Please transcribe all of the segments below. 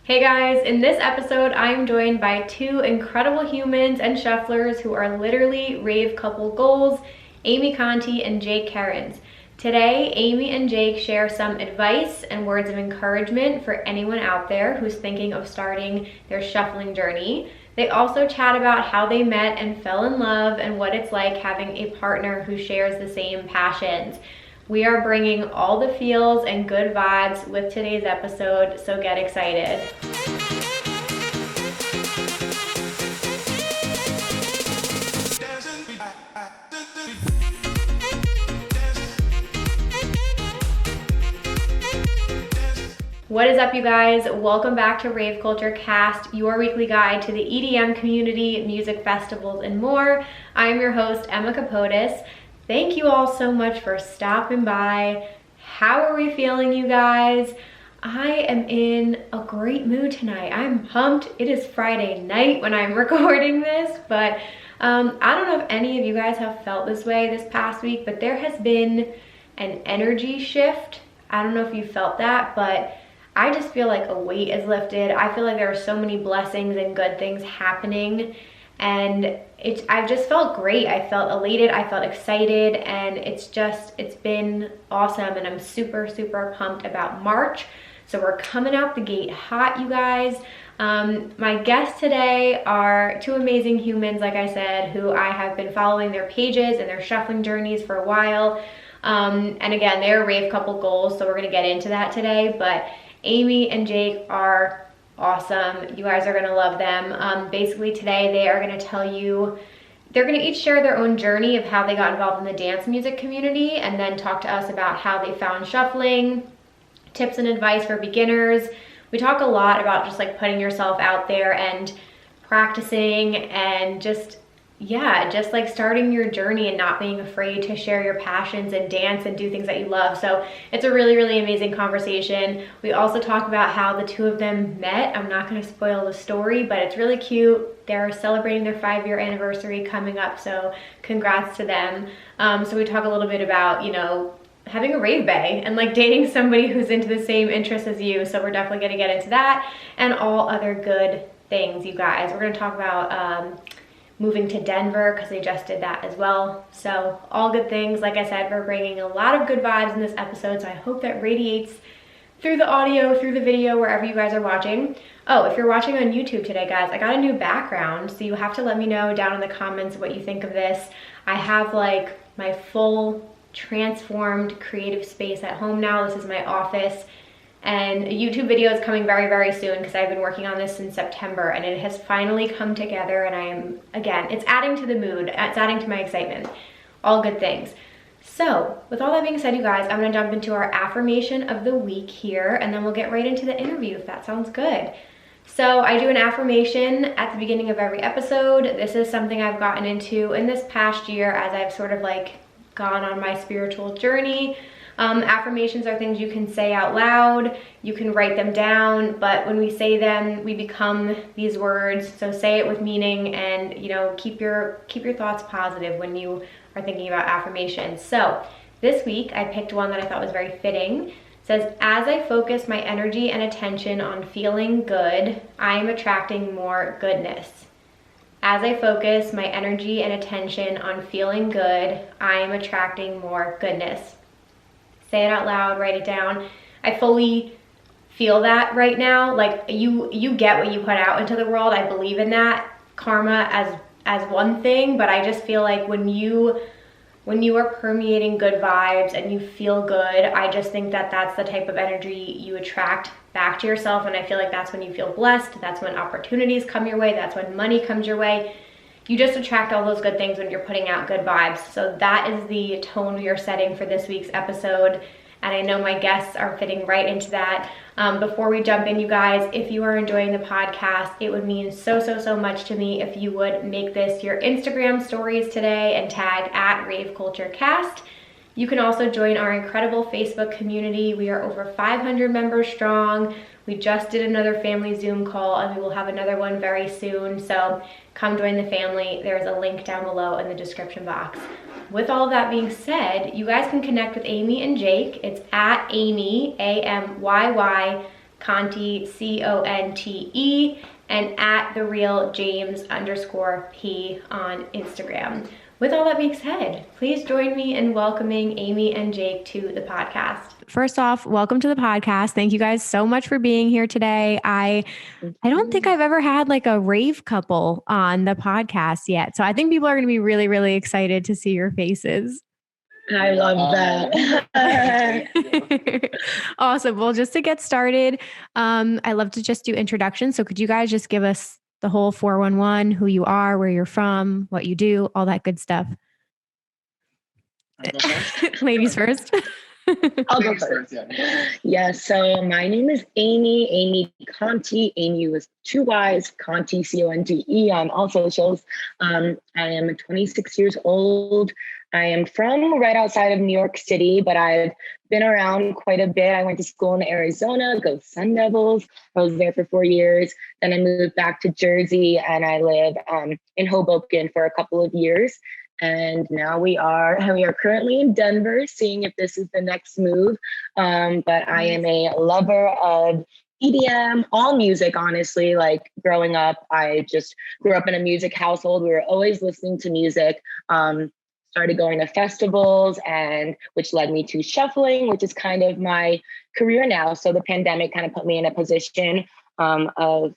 Hey guys, in this episode, I'm joined by two incredible humans and shufflers who are literally rave couple goals, Amy Conte and Jake Kerins. Today, Amy and Jake share some advice and words of encouragement for anyone out there who's thinking of starting their shuffling journey. They also chat about how they met and fell in love and what it's like having a partner who shares the same passions. We are bringing all the feels and good vibes with today's episode, so get excited. What is up, you guys? Welcome back to Rave Culture Cast, your weekly guide to the EDM community, music festivals, and more. I am your host, Emma Capotis. Thank you all so much for stopping by. How are we feeling, you guys? I am in a great mood tonight. I'm pumped. It is Friday night when I'm recording this, but I don't know if any of you guys have felt this way this past week, but there has been an energy shift. I don't know if you felt that, but I just feel like a weight is lifted. I feel like there are so many blessings and good things happening, and I've just felt great. I felt elated, I felt excited, and it's been awesome, and I'm super, super pumped about March. So we're coming out the gate hot, you guys. My guests today are two amazing humans, like I said, who I have been following their pages and their shuffling journeys for a while. And again, they're rave couple goals, so we're gonna get into that today, but Amy and Jake are awesome. You guys are gonna love them. Basically today they are gonna tell you, they're gonna each share their own journey of how they got involved in the dance music community, and then talk to us about how they found shuffling, tips and advice for beginners. We talk a lot about just like putting yourself out there and practicing and just like starting your journey and not being afraid to share your passions and dance and do things that you love. So it's a really, really amazing conversation. We also talk about how the two of them met. I'm not going to spoil the story, but it's really cute. They're celebrating their 5-year anniversary coming up, so congrats to them. So we talk a little bit about, having a rave bay and like dating somebody who's into the same interests as you. So we're definitely going to get into that and all other good things, you guys. We're going to talk about moving to Denver because they just did that as well. So all good things. Like I said, we're bringing a lot of good vibes in this episode, so I hope that radiates through the audio, through the video, wherever you guys are watching. Oh, if you're watching on YouTube today, guys, I got a new background, so you have to let me know down in the comments what you think of this. I have like my full transformed creative space at home now. This is my office. And a YouTube video is coming very, very soon because I've been working on this since September, and it has finally come together, and I am, again, it's adding to the mood. It's adding to my excitement. All good things. So with all that being said, you guys, I'm gonna jump into our affirmation of the week here, and then we'll get right into the interview if that sounds good. So I do an affirmation at the beginning of every episode. This is something I've gotten into in this past year as I've sort of like gone on my spiritual journey. Affirmations are things you can say out loud, you can write them down, but when we say them, we become these words. So say it with meaning, and keep your thoughts positive when you are thinking about affirmations. So this week I picked one that I thought was very fitting. It says, as I focus my energy and attention on feeling good, I am attracting more goodness. As I focus my energy and attention on feeling good, I am attracting more goodness. Say it out loud, write it down. I fully feel that right now. Like you get what you put out into the world. I believe in that. Karma as one thing, but I just feel like when you are permeating good vibes and you feel good, I just think that that's the type of energy you attract back to yourself, and I feel like that's when you feel blessed. That's when opportunities come your way. That's when money comes your way. You just attract all those good things when you're putting out good vibes. So that is the tone we are setting for this week's episode. And I know my guests are fitting right into that. Before we jump in, you guys, if you are enjoying the podcast, it would mean so, so, so much to me if you would make this your Instagram stories today and tag at raveculturecast. You can also join our incredible Facebook community. We are over 500 members strong. We just did another family Zoom call, and we will have another one very soon. So come join the family. There's a link down below in the description box. With all of that being said, you guys can connect with Amy and Jake. It's at Amy, A-M-Y-Y, Conte, Conte, and at @therealjames_P on Instagram. With all that being said, please join me in welcoming Amy and Jake to the podcast. First off, welcome to the podcast. Thank you guys so much for being here today. I don't think I've ever had like a rave couple on the podcast yet. So I think people are going to be really, really excited to see your faces. I love that. Awesome. Well, just to get started, I love to just do introductions. So could you guys just give us the whole 411, who you are, where you're from, what you do, all that good stuff? Ladies first. I'll go first. Yeah, so my name is Amy Conte. Amy with 2 Y's, Conte, Conte on all socials. I am 26 years old. I am from right outside of New York City, but I've been around quite a bit. I went to school in Arizona, go Sun Devils. I was there for 4 years. Then I moved back to Jersey and I live in Hoboken for a couple of years. And now we are currently in Denver, seeing if this is the next move. But I am a lover of EDM, all music, honestly. Like growing up, I just grew up in a music household. We were always listening to music. Started going to festivals, and which led me to shuffling, which is kind of my career now. So the pandemic kind of put me in a position of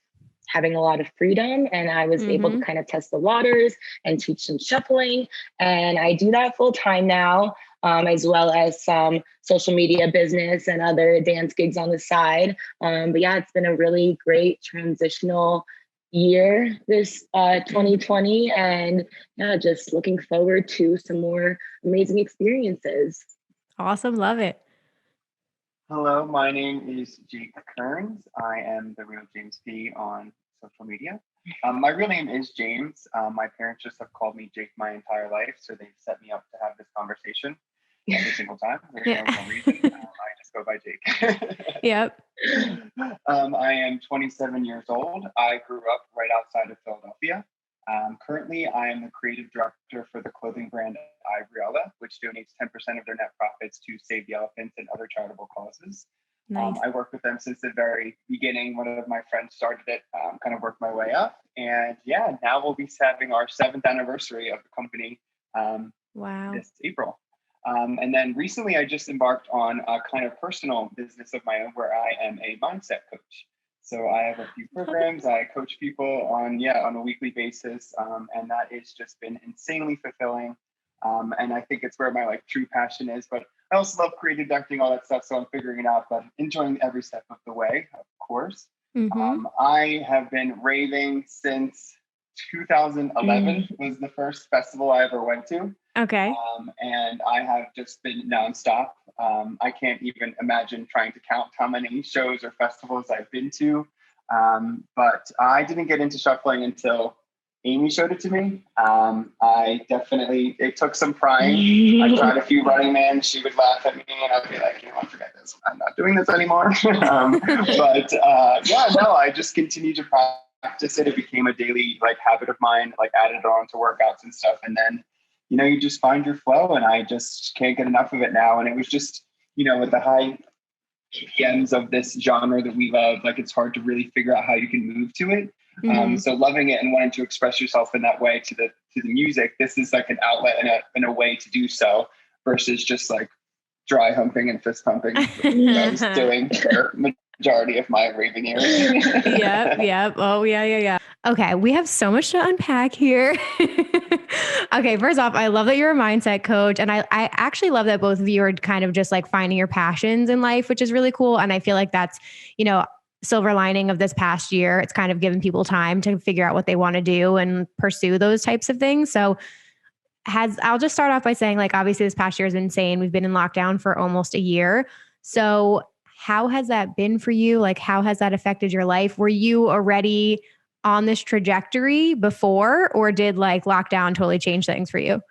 having a lot of freedom, and I was able to kind of test the waters and teach some shuffling. And I do that full time now, as well as some social media business and other dance gigs on the side. But yeah, it's been a really great transitional year, this 2020, and yeah, just looking forward to some more amazing experiences. Awesome. Love it. Hello, my name is Jake Kerins. I am the real James P on social media. My real name is James. My parents just have called me Jake my entire life, so they've set me up to have this conversation every single time. There's no reason. I just go by Jake. Yep. I am 27 years old. I grew up right outside of Philadelphia. Currently, I am the creative director for the clothing brand Ibriella, which donates 10% of their net profits to Save the Elephants and other charitable causes. Nice. I worked with them since the very beginning. One of my friends started it, kind of worked my way up. And yeah, now we'll be having our 7th anniversary of the company this April. And then recently I just embarked on a kind of personal business of my own where I am a mindset coach. So I have a few programs. I coach people on a weekly basis. And that has just been insanely fulfilling. And I think it's where my true passion is, but I also love creative directing, all that stuff. So I'm figuring it out, but enjoying every step of the way, of course. I have been raving since 2011 was the first festival I ever went to. Okay. And I have just been nonstop. I can't even imagine trying to count how many shows or festivals I've been to. But I didn't get into shuffling until Amy showed it to me. It took some prying. I tried a few Running Man. She would laugh at me and I'd be like, forget this. I'm not doing this anymore. I just continued to practice it. It became a daily habit of mine, added it on to workouts and stuff. And then, you just find your flow, and I just can't get enough of it now. And it was just, with the high BPMs of this genre that we love, it's hard to really figure out how you can move to it. So loving it and wanting to express yourself in that way to the music, this is an outlet and a way to do so versus just dry humping and fist pumping that I was doing for majority of my raving years. Yep. Oh, yeah. Okay, we have so much to unpack here. Okay, first off, I love that you're a mindset coach. And I actually love that both of you are kind of just finding your passions in life, which is really cool. And I feel like that's, silver lining of this past year. It's kind of given people time to figure out what they want to do and pursue those types of things. So I'll just start off by saying, obviously this past year has been insane. We've been in lockdown for almost a year. So how has that been for you? How has that affected your life? Were you already on this trajectory before, or did lockdown totally change things for you?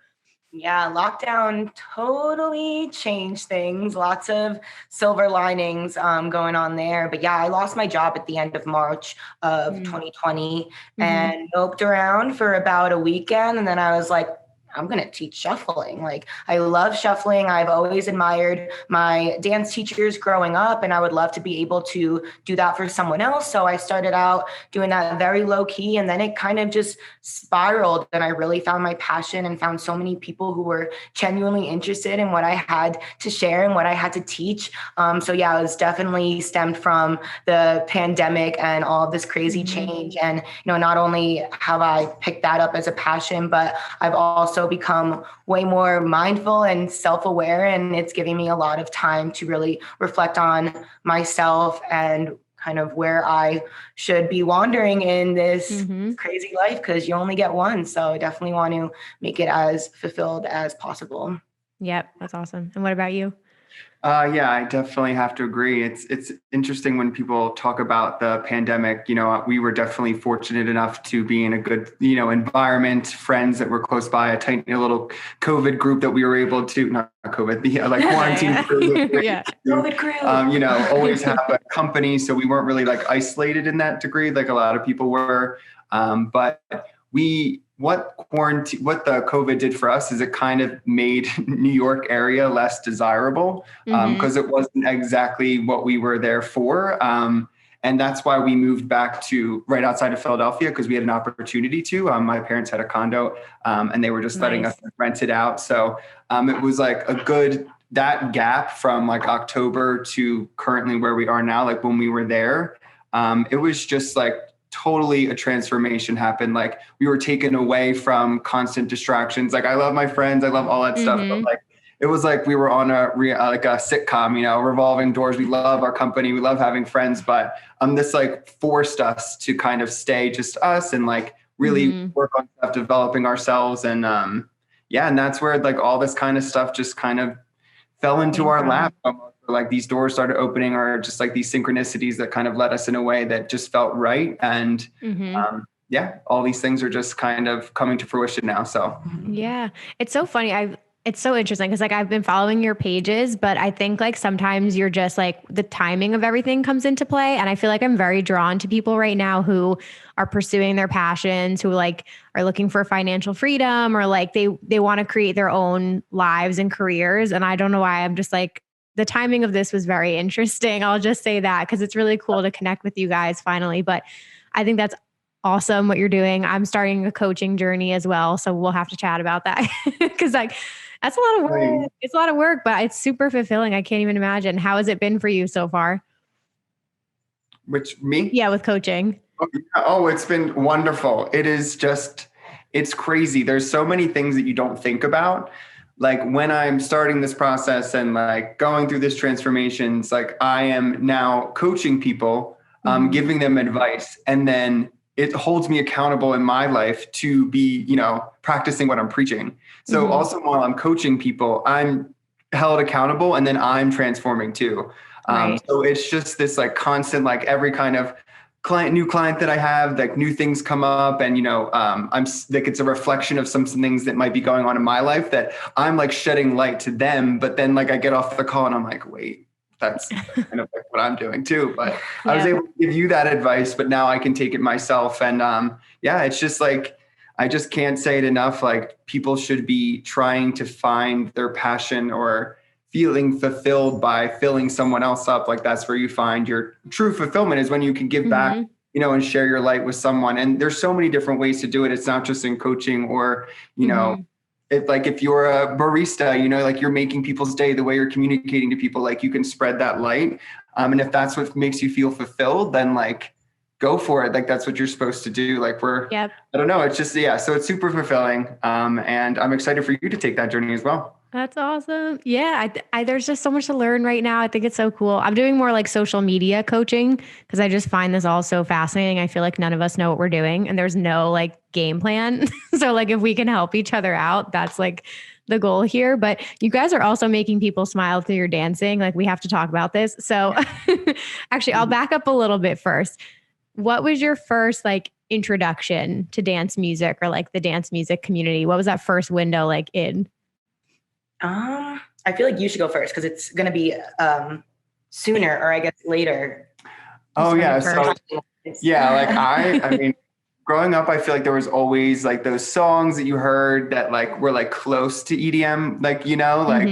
Yeah, lockdown totally changed things. Lots of silver linings going on there. But yeah, I lost my job at the end of March of 2020 and moped around for about a weekend. And then I was like, I'm going to teach shuffling. Like, I love shuffling. I've always admired my dance teachers growing up, and I would love to be able to do that for someone else. So I started out doing that very low key, and then it kind of just spiraled, and I really found my passion and found so many people who were genuinely interested in what I had to share and what I had to teach. So yeah, it was definitely stemmed from the pandemic and all of this crazy change. And, not only have I picked that up as a passion, but I've also become way more mindful and self-aware, and it's giving me a lot of time to really reflect on myself and kind of where I should be wandering in this crazy life, because you only get one. So I definitely want to make it as fulfilled as possible. Yep, that's awesome. And what about you? Yeah, I definitely have to agree. It's interesting when people talk about the pandemic. We were definitely fortunate enough to be in a good, environment, friends that were close by, a tight little COVID group that we were able to, not COVID, like quarantine crew. Yeah. COVID crew. Always have a company. So we weren't really like isolated in that degree, like a lot of people were. But what the COVID did for us is it kind of made New York area less desirable, because it wasn't exactly what we were there for. And that's why we moved back to right outside of Philadelphia, because we had an opportunity to. My parents had a condo, and they were just letting us rent it out. So it was like that gap from like October to currently where we are now, like when we were there, it was just like totally a transformation happened. Like, we were taken away from constant distractions. Like, I love my friends, I love all that stuff, but like, it was like we were on a sitcom, revolving doors. We love our company, we love having friends, but this like forced us to kind of stay just us and like really work on stuff, developing ourselves. And and that's where like all this kind of stuff just kind of fell into our lap. Like, these doors started opening, or just like these synchronicities that kind of led us in a way that just felt right. And all these things are just kind of coming to fruition now. So yeah, it's so funny. It's so interesting because like I've been following your pages, but I think like sometimes you're just like the timing of everything comes into play. And I feel like I'm very drawn to people right now who are pursuing their passions, who like are looking for financial freedom, or like they want to create their own lives and careers. And I don't know why, I'm just like, the timing of this was very interesting. I'll just say that because it's really cool to connect with you guys finally. But I think that's awesome what you're doing. I'm starting a coaching journey as well. So we'll have to chat about that because like that's a lot of work. It's a lot of work, but it's super fulfilling. I can't even imagine. How has it been for you so far? Which, me? Yeah, with coaching. Oh, it's been wonderful. It's crazy. There's so many things that you don't think about. Like, when I'm starting this process and like going through this transformations, like I am now coaching people, giving them advice, and then it holds me accountable in my life to be, practicing what I'm preaching. So also while I'm coaching people, I'm held accountable, and then I'm transforming too. So it's just this like constant, like every kind of new client that I have, like new things come up, and I'm like, it's a reflection of some things that might be going on in my life that I'm like shedding light to them. But then like I get off the call and I'm like, wait, that's kind of like what I'm doing too. But I was able to give you that advice, but now I can take it myself. And it's just like, I just can't say it enough. Like, people should be trying to find their passion or feeling fulfilled by filling someone else up. Like, that's where you find your true fulfillment, is when you can give back, and share your light with someone. And there's so many different ways to do it. It's not just in coaching or, if you're a barista, like you're making people's day, the way you're communicating to people, like you can spread that light. And if that's what makes you feel fulfilled, then like, go for it. Like, that's what you're supposed to do. Like, I don't know. It's just, so it's super fulfilling. And I'm excited for you to take that journey as well. That's awesome. Yeah. There's just so much to learn right now. I think it's so cool. I'm doing more like social media coaching because I just find this all so fascinating. I feel like none of us know what we're doing and there's no like game plan. So like, if we can help each other out, that's like the goal here. But you guys are also making people smile through your dancing. Like, we have to talk about this. So actually, I'll back up a little bit first. What was your first like introduction to dance music, or like the dance music community? What was that first window like in? I feel like you should go first because it's going to be sooner, or I guess later. Oh yeah. So yeah, like I mean, growing up, I feel like there was always like those songs that you heard that like were like close to EDM, like, you know, like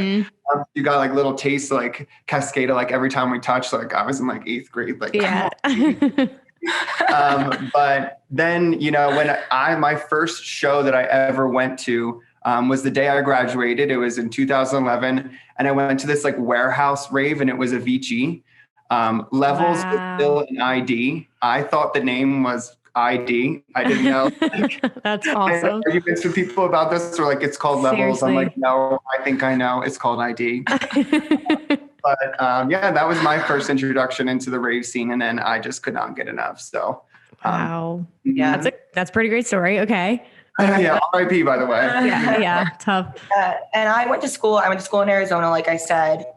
you got like little tastes like Cascada, like every time we touched, like I was in like 8th grade, like, yeah. But then, you know, when my first show that I ever went to was the day I graduated. It was in 2011. And I went to this like warehouse rave, and it was Avicii. Levels was still an ID. I thought the name was ID. I didn't know. That's awesome. Are you been to people about this, or like it's called Levels? Seriously? I'm like, no, I think I know. It's called ID. But yeah, that was my first introduction into the rave scene, and then I just could not get enough. So wow, yeah, that's a pretty great story. Okay. Yeah, R.I.P. by the way. Yeah, tough. And I went to school in Arizona, like I said.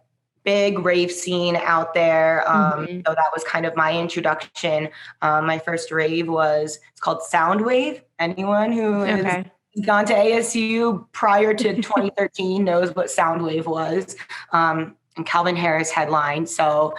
Big rave scene out there. So that was kind of my introduction. My first rave it's called Soundwave. Anyone who has gone to ASU prior to 2013 knows what Soundwave was. And Calvin Harris headlined. So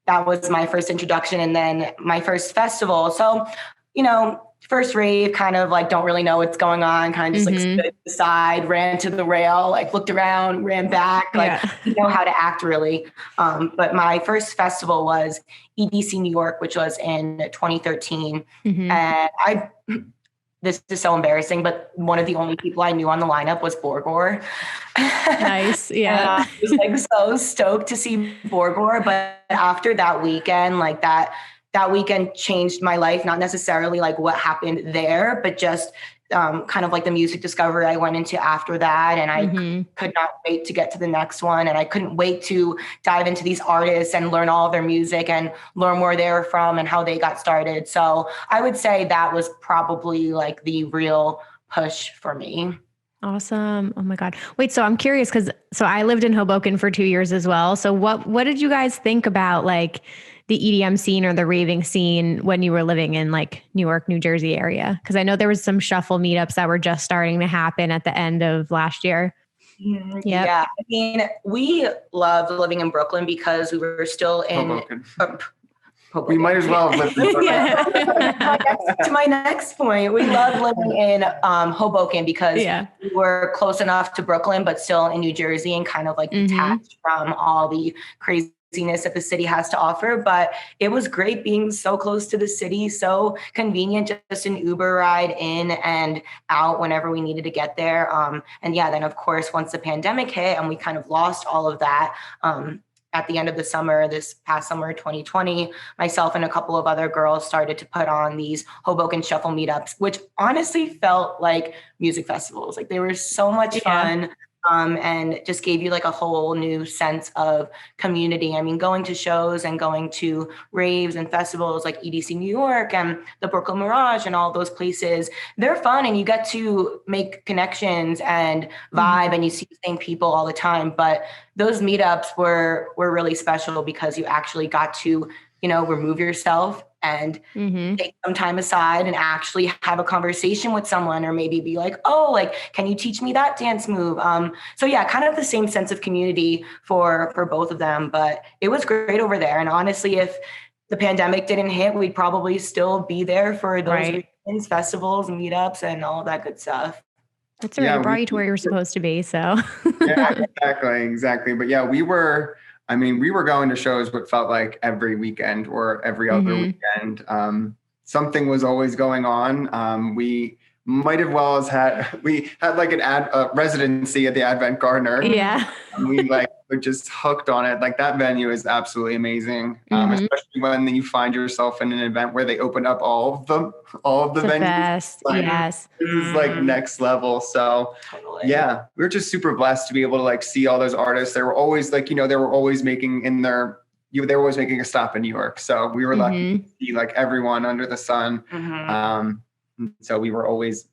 that was my first introduction. And then my first festival. So, you know, first rave, kind of like don't really know what's going on, kind of just like stood to the side, ran to the rail, like looked around, ran back, like didn't know how to act really. But my first festival was EDC New York, which was in 2013. And this is so embarrassing, but one of the only people I knew on the lineup was Borgore. Nice. Yeah. I was like so stoked to see Borgore. But after that weekend, like that weekend changed my life, not necessarily like what happened there, but just kind of like the music discovery I went into after that. And I could not wait to get to the next one. And I couldn't wait to dive into these artists and learn all of their music and learn where they're from and how they got started. So I would say that was probably like the real push for me. Awesome. Oh my God. Wait, so I'm curious so I lived in Hoboken for 2 years as well. So what did you guys think about like the EDM scene or the raving scene when you were living in like New York, New Jersey area? Because I know there was some shuffle meetups that were just starting to happen at the end of last year. Yeah. I mean, we loved living in Brooklyn because we were still in Hoboken. We might as well have lived in To my next point, we love living in Hoboken because we were close enough to Brooklyn, but still in New Jersey and kind of like detached from all the craziness that the city has to offer. But it was great being so close to the city, so convenient, just an Uber ride in and out whenever we needed to get there. And yeah, then of course, once the pandemic hit and we kind of lost all of that, at the end of the summer, this past summer, 2020, myself and a couple of other girls started to put on these Hoboken Shuffle meetups, which honestly felt like music festivals. Like they were so much fun. And just gave you like a whole new sense of community. I mean, going to shows and going to raves and festivals like EDC New York and the Brooklyn Mirage and all those places, they're fun and you get to make connections and vibe and you see the same people all the time. But those meetups were really special because you actually got to, you know, remove yourself and take some time aside and actually have a conversation with someone, or maybe be like, oh, like, can you teach me that dance move? So yeah, kind of the same sense of community for both of them, but it was great over there. And honestly, if the pandemic didn't hit, we'd probably still be there for those weekends, festivals, meetups, and all that good stuff. That's right. Brought you to where you're supposed to be. So yeah, exactly. But yeah, we were going to shows what felt like every weekend or every other weekend. Something was always going on. We might have well as we had like a residency at the Advent Gardner. Yeah. And we like were just hooked on it. Like that venue is absolutely amazing. Especially when you find yourself in an event where they open up all of the venues. Best. Like, yes. This is like next level. So yeah, we were just super blessed to be able to like see all those artists. They were always like, you know, they were always making a stop in New York. So we were lucky to see like everyone under the sun. So we were always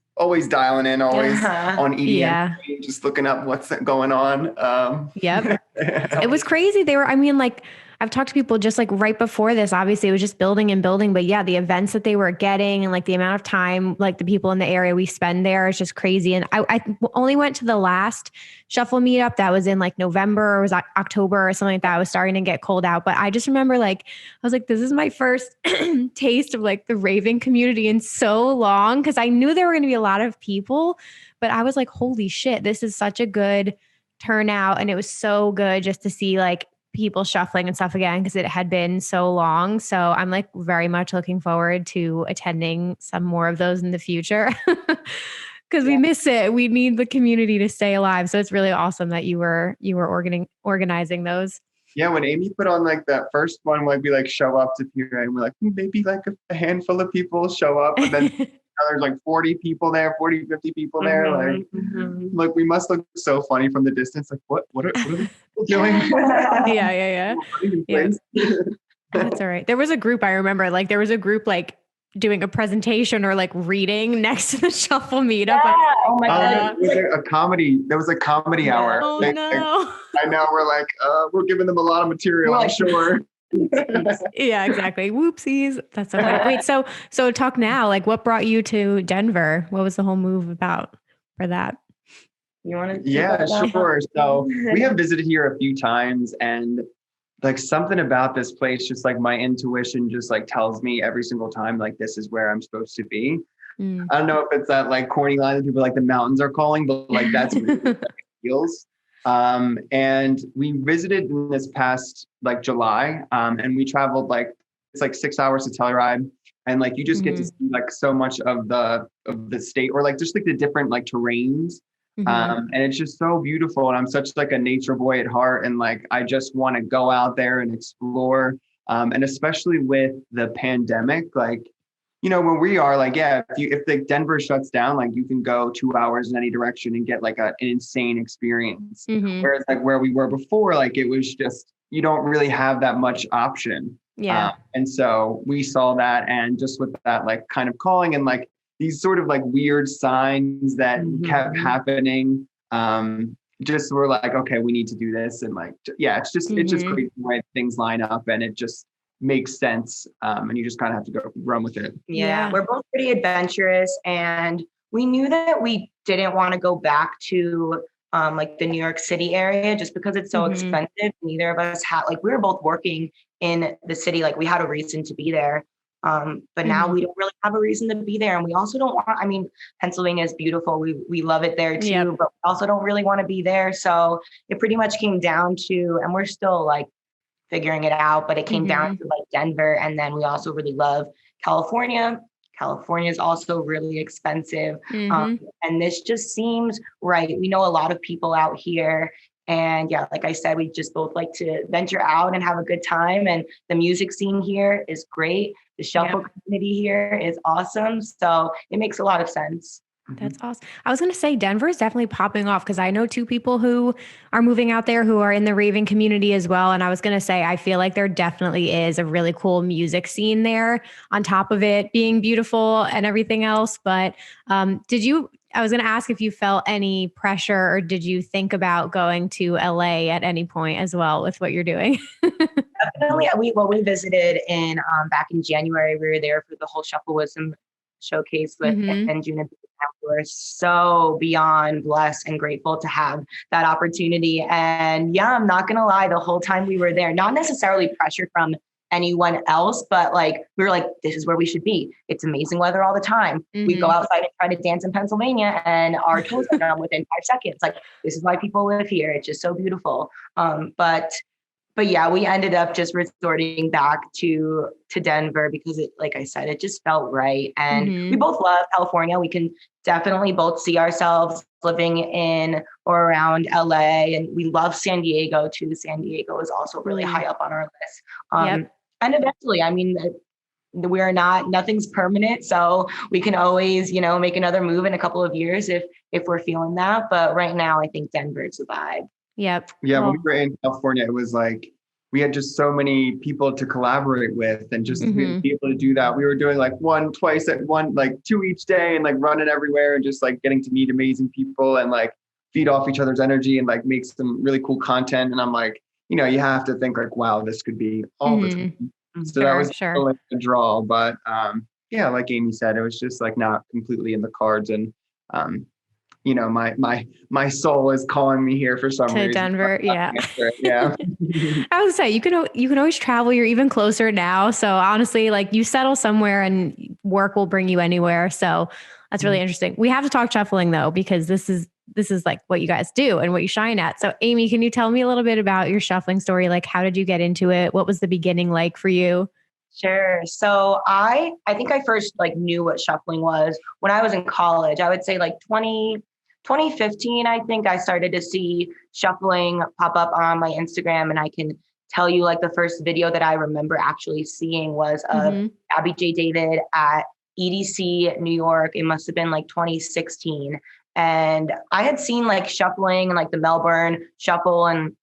dialing in, always on EDM, just looking up what's going on. Yep. It was crazy. They were, I mean, like I've talked to people just like right before this, obviously it was just building and building, but yeah, the events that they were getting and like the amount of time, like the people in the area we spend there is just crazy. And I only went to the last shuffle meetup that was in like November or was October or something like that. I was starting to get cold out, but I just remember like, I was like, this is my first taste of like the raving community in so long. Cause I knew there were going to be a lot of people, but I was like, holy shit, this is such a good turnout. And it was so good just to see like people shuffling and stuff again, because it had been so long. So I'm like very much looking forward to attending some more of those in the future because we miss it. We need the community to stay alive. So it's really awesome that you were organizing those. Yeah, when Amy put on like that first one, like we like show up to here and we're like, maybe like a handful of people show up, and then there's like 40 people there, 40, 50 people there. Like we must look so funny from the distance. Like what are the people doing? Yeah. That's all right. There was a group I remember, like there was a group like doing a presentation or like reading next to the shuffle meetup. Yeah. Oh my God. There was a comedy hour. Oh no. I know, we're like, we're giving them a lot of material, I'm sure. Yeah, exactly. Whoopsies. That's so funny. Wait, so talk now. Like what brought you to Denver? What was the whole move about for that? You want to? Yeah, sure. So we have visited here a few times, and like something about this place, just like my intuition just like tells me every single time, like this is where I'm supposed to be. I don't know if it's that like corny line that people like the mountains are calling, but like that's what it feels. And we visited in this past like July, and we traveled like, it's like 6 hours to Telluride, and like you just get to see like so much of the state, or like just like the different like terrains. And it's just so beautiful. And I'm such like a nature boy at heart. And like, I just want to go out there and explore. And especially with the pandemic, like, you know, when we are like, yeah, if the Denver shuts down, like you can go 2 hours in any direction and get like an insane experience. Whereas like where we were before, like it was just, you don't really have that much option. Yeah. And so we saw that, and just with that, like kind of calling and like these sort of like weird signs that kept happening, just were like, okay, we need to do this. And like, yeah, it's just crazy the way things line up, and it just makes sense. And you just kind of have to go run with it. Yeah, we're both pretty adventurous, and we knew that we didn't want to go back to like the New York City area just because it's so expensive. Neither of us had, like, we were both working in the city, like we had a reason to be there. But now we don't really have a reason to be there. And we also don't want, I mean, Pennsylvania is beautiful. We love it there too, but we also don't really want to be there. So it pretty much came down to, and we're still like figuring it out, but it came down to like Denver. And then we also really love California. California is also really expensive. And this just seems right. We know a lot of people out here. And yeah, like I said, we just both like to venture out and have a good time. And the music scene here is great. The shuffle community here is awesome. So it makes a lot of sense. That's awesome. I was going to say Denver is definitely popping off because I know two people who are moving out there who are in the raving community as well. And I was going to say, I feel like there definitely is a really cool music scene there on top of it being beautiful and everything else. But I was going to ask if you felt any pressure, or did you think about going to LA at any point as well with what you're doing? Definitely. We visited in back in January. We were there for the whole Shuffleism showcase with and Juna. We're so beyond blessed and grateful to have that opportunity. And yeah, I'm not going to lie, the whole time we were there, not necessarily pressure from anyone else, but like we were like, this is where we should be. It's amazing weather all the time. We go outside and try to dance in Pennsylvania and our toes are done within 5 seconds. Like, this is why people live here. It's just so beautiful. But yeah, we ended up just resorting back to Denver because it, like I said, it just felt right. And we both love California. We can definitely both see ourselves living in or around LA, and we love San Diego too. San Diego is also really high up on our list. And eventually, I mean, nothing's permanent. So we can always, make another move in a couple of years if we're feeling that. But right now, I think Denver's the vibe. Yep. Yeah, when we were in California, it was like we had just so many people to collaborate with, and just to be able to do that. We were doing like 2 each day, and like running everywhere, and just like getting to meet amazing people and like feed off each other's energy and like make some really cool content. And I'm like, you have to think like, wow, this could be all the time. So that was like a draw. But yeah, like Amy said, it was just like not completely in the cards. And my soul is calling me here for some reason. To Denver, yeah. Yeah. I would say you can always travel. You're even closer now. So honestly, like you settle somewhere and work will bring you anywhere. So that's really interesting. We have to talk shuffling though, because this is like what you guys do and what you shine at. So Amy, can you tell me a little bit about your shuffling story? Like, how did you get into it? What was the beginning like for you? Sure. So I think I first like knew what shuffling was when I was in college. I would say like 2015, I think I started to see shuffling pop up on my Instagram. And I can tell you like the first video that I remember actually seeing was of Gabby J. David at EDC New York. It must have been like 2016. And I had seen like shuffling and like the Melbourne shuffle. And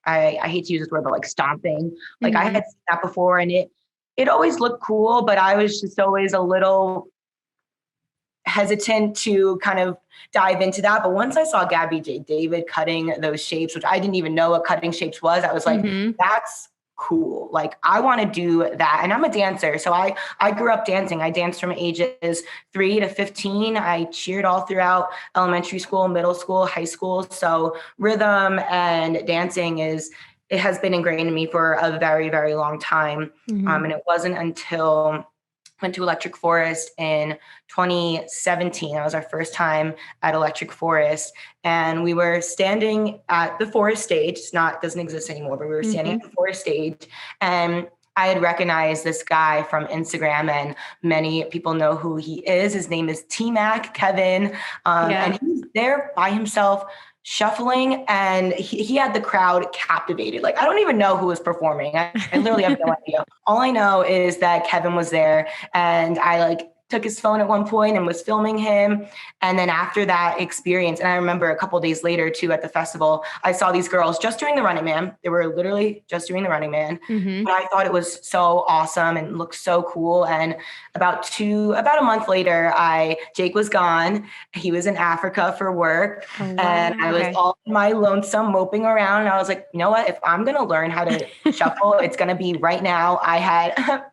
I hate to use this word, but like stomping. Like I had seen that before, and it always looked cool, but I was just always a little hesitant to kind of dive into that. But once I saw Gabby J. David cutting those shapes, which I didn't even know what cutting shapes was, I was like, that's cool. Like I want to do that. And I'm a dancer. So I grew up dancing. I danced from ages 3 to 15. I cheered all throughout elementary school, middle school, high school. So rhythm and dancing it has been ingrained in me for a very, very long time. And it wasn't until went to Electric Forest in 2017. That was our first time at Electric Forest. And we were standing at the Forest stage. Doesn't exist anymore, but we were standing at the Forest stage. And I had recognized this guy from Instagram, and many people know who he is. His name is T-Mac, Kevin. And he's there by himself shuffling, and he had the crowd captivated. Like, I don't even know who was performing. I literally have no idea. All I know is that Kevin was there, and I like took his phone at one point and was filming him. And then after that experience, and I remember a couple of days later too at the festival, I saw these girls just doing the Running Man. They were literally just doing the Running Man. But I thought it was so awesome and looked so cool. And about a month later, Jake was gone. He was in Africa for work. And I was all in my lonesome moping around. And I was like, you know what? If I'm going to learn how to shuffle, it's going to be right now. I had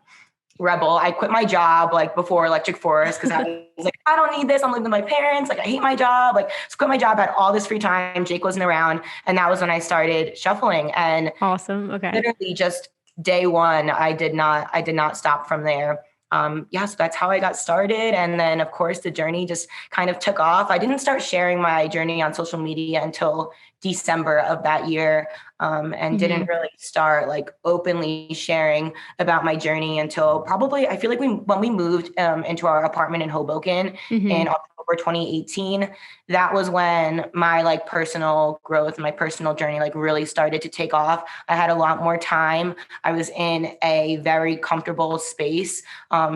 rebel. I quit my job like before Electric Forest because I was like, I don't need this. I'm living with my parents. Like I hate my job. Like so quit my job, had all this free time. Jake wasn't around. And that was when I started shuffling. And awesome. Okay. Literally just day one, I did not stop from there. So that's how I got started. And then of course the journey just kind of took off. I didn't start sharing my journey on social media until December of that year. And didn't really start like openly sharing about my journey until probably, I feel like when we moved into our apartment in Hoboken in October 2018, that was when my like personal growth, my personal journey like really started to take off. I had a lot more time. I was in a very comfortable space.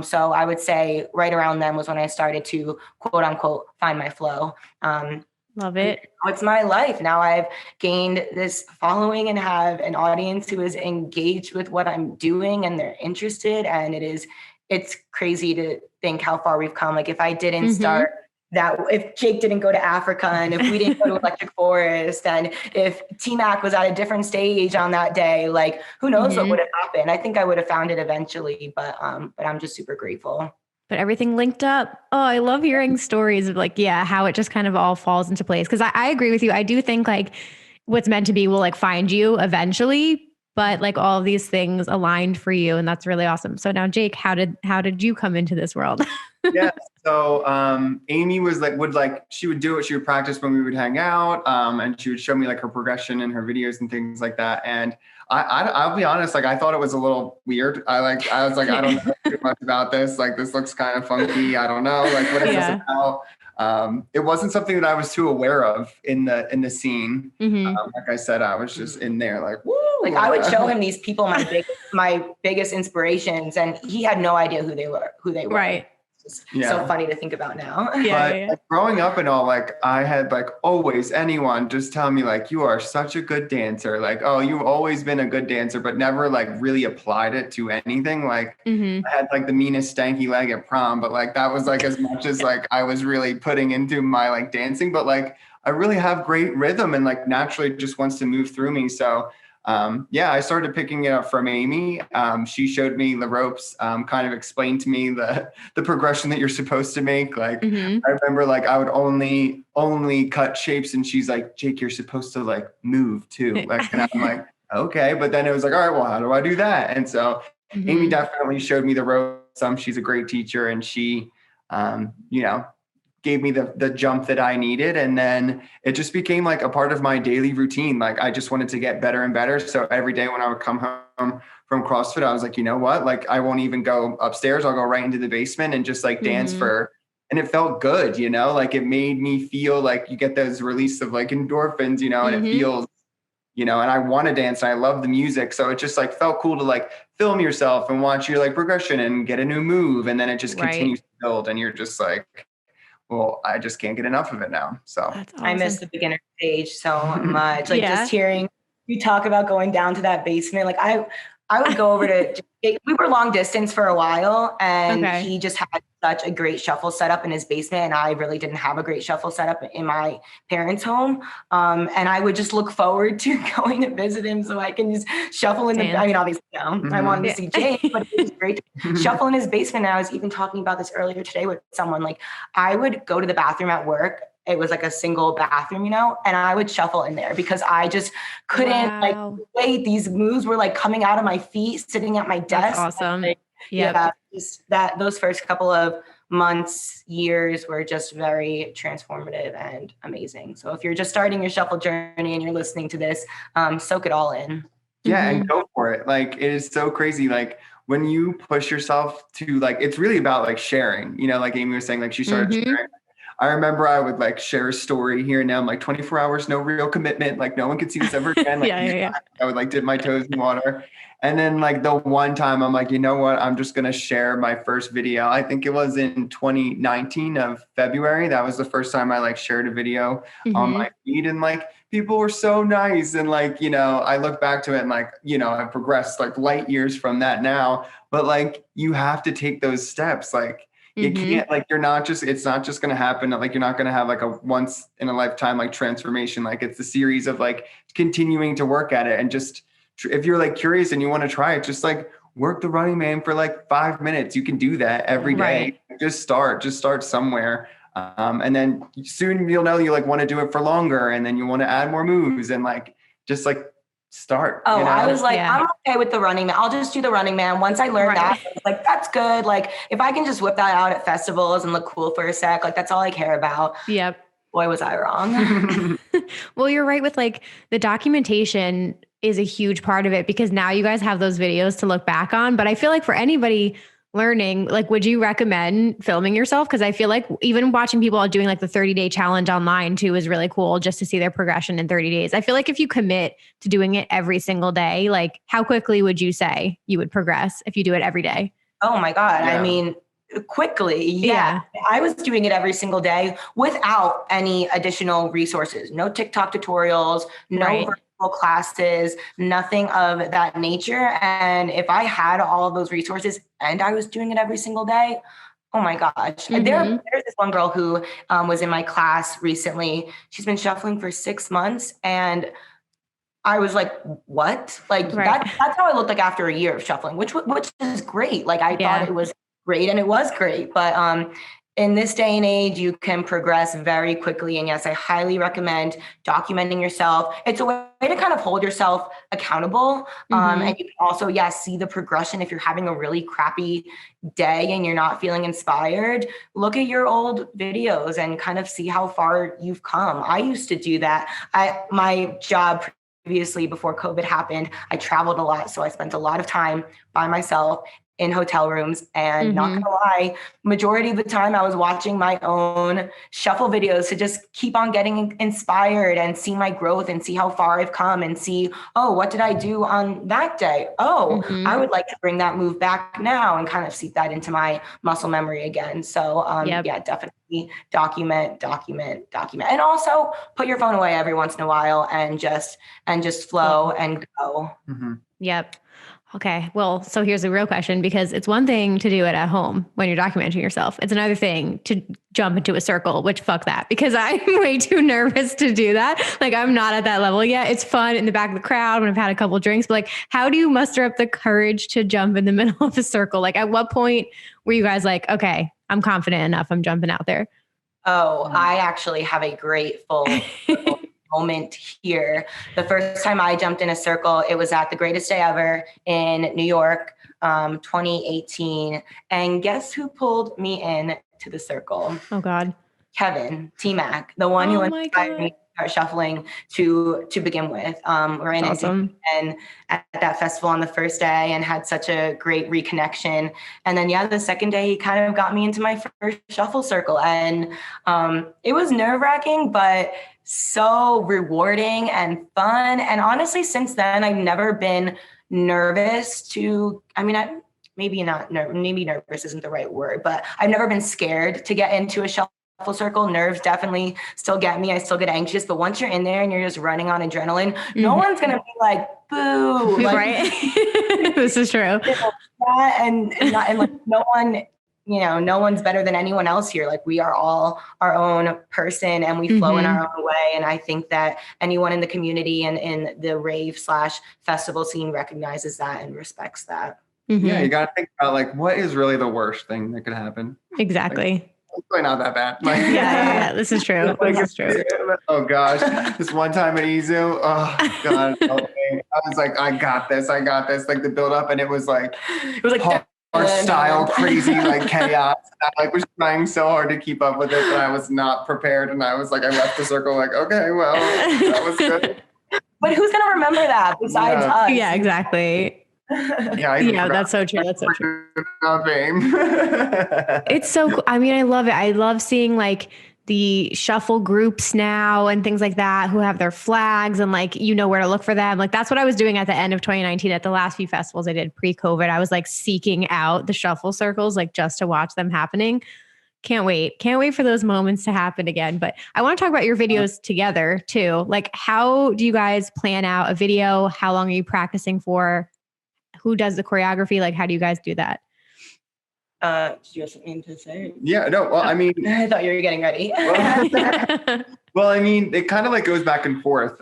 So I would say right around then was when I started to quote unquote find my flow. Love it. It's my life. Now I've gained this following and have an audience who is engaged with what I'm doing and they're interested. And it's crazy to think how far we've come. Like if I didn't start that, if Jake didn't go to Africa and if we didn't go to Electric Forest and if T-Mac was at a different stage on that day, like who knows what would have happened. I think I would have found it eventually, but I'm just super grateful. But everything linked up. Oh, I love hearing stories of like, how it just kind of all falls into place. Cause I agree with you. I do think like what's meant to be will like find you eventually, but like all of these things aligned for you. And that's really awesome. So now Jake, how did you come into this world? So Amy was she would do it. She would practice when we would hang out. And she would show me like her progression in her videos and things like that. And I'll be honest, like I thought it was a little weird. I was like, I don't know too much about this. Like this looks kind of funky. I don't know. Like what is this about? It wasn't something that I was too aware of in the scene. Like I said, I was just in there like, woo. Like I would show him these people, my biggest inspirations, and he had no idea who they were. Right. It's so funny to think about now. Like, growing up and all, like I had like always anyone just tell me like, you are such a good dancer. Like, oh, you've always been a good dancer, but never like really applied it to anything. Like I had like the meanest stanky leg at prom, but like that was like as much as like I was really putting into my like dancing, but like I really have great rhythm and like naturally just wants to move through me. So I started picking it up from Amy. She showed me the ropes, kind of explained to me the progression that you're supposed to make. Like, I remember like I would only cut shapes, and she's like, Jake, you're supposed to like move too. Like, and I'm like, okay. But then it was like, all right, well, how do I do that? And so Amy definitely showed me the ropes. She's a great teacher, and she, gave me the jump that I needed. And then it just became like a part of my daily routine. Like I just wanted to get better and better. So every day when I would come home from CrossFit, I was like, you know what? Like I won't even go upstairs. I'll go right into the basement and just like dance and it felt good, like it made me feel like you get those release of like endorphins, and it feels, and I want to dance and I love the music. So it just like felt cool to like film yourself and watch your like progression and get a new move. And then it just continues to build and you're just like, well, I just can't get enough of it now. So awesome. I miss the beginner stage so much. Like just hearing you talk about going down to that basement. Like I would go over to, we were long distance for a while and he just had such a great shuffle setup in his basement. And I really didn't have a great shuffle setup in my parents' home. And I would just look forward to going to visit him so I can just shuffle in the, I mean, obviously, I wanted to see Jake, but it was great to shuffle in his basement. And I was even talking about this earlier today with someone. Like I would go to the bathroom at work. It was like a single bathroom, and I would shuffle in there because I just couldn't like wait. These moves were like coming out of my feet, sitting at my desk. That's awesome. Like, just those first couple of months, years were just very transformative and amazing. So if you're just starting your shuffle journey and you're listening to this, soak it all in. Yeah. And go for it. Like, it is so crazy. Like when you push yourself to like, it's really about like sharing, like Amy was saying, like she started sharing. I remember I would like share a story here and now. I'm like 24 hours, no real commitment. Like no one could see this ever again. Like I would like dip my toes in water. And then like the one time I'm like, you know what? I'm just going to share my first video. I think it was in 2019 of February. That was the first time I like shared a video on my feed and like people were so nice. And like, I look back to it and like, I've progressed like light years from that now, but like you have to take those steps. Like, you can't like, it's not just going to happen. Like, you're not going to have like a once in a lifetime, like transformation. Like it's a series of like continuing to work at it. And just, if you're like curious and you want to try it, just like work the Running Man for like 5 minutes. You can do that every day. Just start somewhere. And then soon you'll know you like want to do it for longer. And then you want to add more moves and like, just like start. Oh, I was like, I'm okay with the Running Man. I'll just do the Running Man. Once I learned that, I was like, that's good. Like if I can just whip that out at festivals and look cool for a sec, like that's all I care about. Yep. Boy, was I wrong. Well, you're right with like the documentation is a huge part of it because now you guys have those videos to look back on. But I feel like for anybody learning, like, would you recommend filming yourself? Because I feel like even watching people doing like the 30-day challenge online too is really cool just to see their progression in 30 days. I feel like if you commit to doing it every single day, like how quickly would you say you would progress if you do it every day? Oh my God. Yeah. I mean, quickly. Yeah. I was doing it every single day without any additional resources, no TikTok tutorials, no virtual classes, nothing of that nature. And if I had all of those resources and I was doing it every single day, oh my gosh. There's this one girl who was in my class recently. She's been shuffling for 6 months and I was like, what? Like that's how I looked like after a year of shuffling, which is great. Like I thought it was great and it was great. But in this day and age, you can progress very quickly. And yes, I highly recommend documenting yourself. It's a way to kind of hold yourself accountable. And you can also, see the progression. If you're having a really crappy day and you're not feeling inspired, look at your old videos and kind of see how far you've come. I used to do that. My job previously, before COVID happened, I traveled a lot. So I spent a lot of time by myself in hotel rooms and not gonna lie, majority of the time I was watching my own shuffle videos to just keep on getting inspired and see my growth and see how far I've come and see, oh, what did I do on that day? Oh, I would like to bring that move back now and kind of seep that into my muscle memory again. So definitely document. And also put your phone away every once in a while and just flow and go. Yep. Okay. Well, so here's a real question, because it's one thing to do it at home when you're documenting yourself. It's another thing to jump into a circle, which fuck that, because I'm way too nervous to do that. Like, I'm not at that level yet. It's fun in the back of the crowd when I've had a couple of drinks, but like, how do you muster up the courage to jump in the middle of a circle? Like, at what point were you guys like, okay, I'm confident enough, I'm jumping out there? Oh, I actually have a grateful moment here. The first time I jumped in a circle, it was at the Greatest Day Ever in New York, 2018. And guess who pulled me in to the circle? Oh God. Kevin, T-Mac, the one who inspired me to start shuffling to begin with. Ran into him and at that festival on the first day and had such a great reconnection. And then, the second day he kind of got me into my first shuffle circle. And it was nerve-wracking, but so rewarding and fun. And honestly, since then, I've never been nervous maybe nervous isn't the right word, but I've never been scared to get into a shuffle circle. Nerves definitely still get me. I still get anxious, but once you're in there and you're just running on adrenaline, no one's going to be like, boo. Like, right. This is true. And no one, no one's better than anyone else here. Like, we are all our own person and we flow in our own way. And I think that anyone in the community and in the rave/festival scene recognizes that and respects that. Yeah, you got to think about like, what is really the worst thing that could happen? Exactly. Like, it's really not that bad. Like, yeah, this is true. This is true. Oh gosh, this one time at Izu, oh god, I was like, I got this. Like the build up, and it was like hard style, crazy, like chaos. I was trying so hard to keep up with it, but I was not prepared, and I was like, I left the circle, like, okay, well, that was good. But who's gonna remember that besides us? Yeah, exactly. Yeah, that's so true. That's so true. It's so cool. I mean, I love it. I love seeing like the shuffle groups now and things like that who have their flags and like, where to look for them. Like, that's what I was doing at the end of 2019 at the last few festivals I did pre-COVID. I was like seeking out the shuffle circles, like just to watch them happening. Can't wait for those moments to happen again. But I want to talk about your videos together too. Like, how do you guys plan out a video? How long are you practicing for? Who does the choreography? Like, how do you guys do that? Do you have something to say? Yeah, no, well, I mean, I thought you were getting ready. Well, I mean, it kind of like goes back and forth.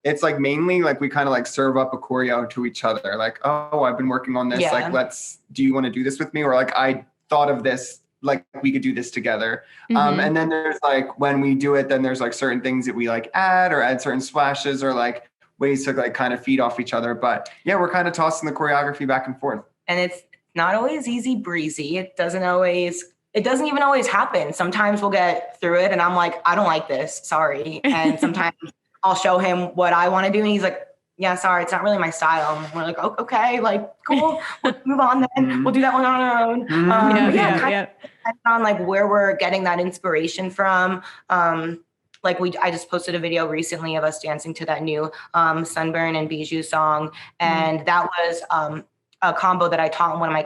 It's like mainly like we kind of like serve up a choreo to each other. Like, oh, I've been working on this. Yeah. Like, do you want to do this with me? Or like, I thought of this, like we could do this together. And then there's like, when we do it, then there's like certain things that we like add certain splashes or like ways to like kind of feed off each other. But yeah, we're kind of tossing the choreography back and forth. And it's not always easy breezy. It doesn't even always happen. Sometimes we'll get through it and I'm like, I don't like this, sorry. And sometimes I'll show him what I want to do and he's like, yeah, sorry, it's not really my style. And we're like, oh, okay, like, cool, we'll move on then. We'll do that one on our own. Kind of on like where we're getting that inspiration from. I just posted a video recently of us dancing to that new Sunburn and Bijou song. And that was a combo that I taught in one of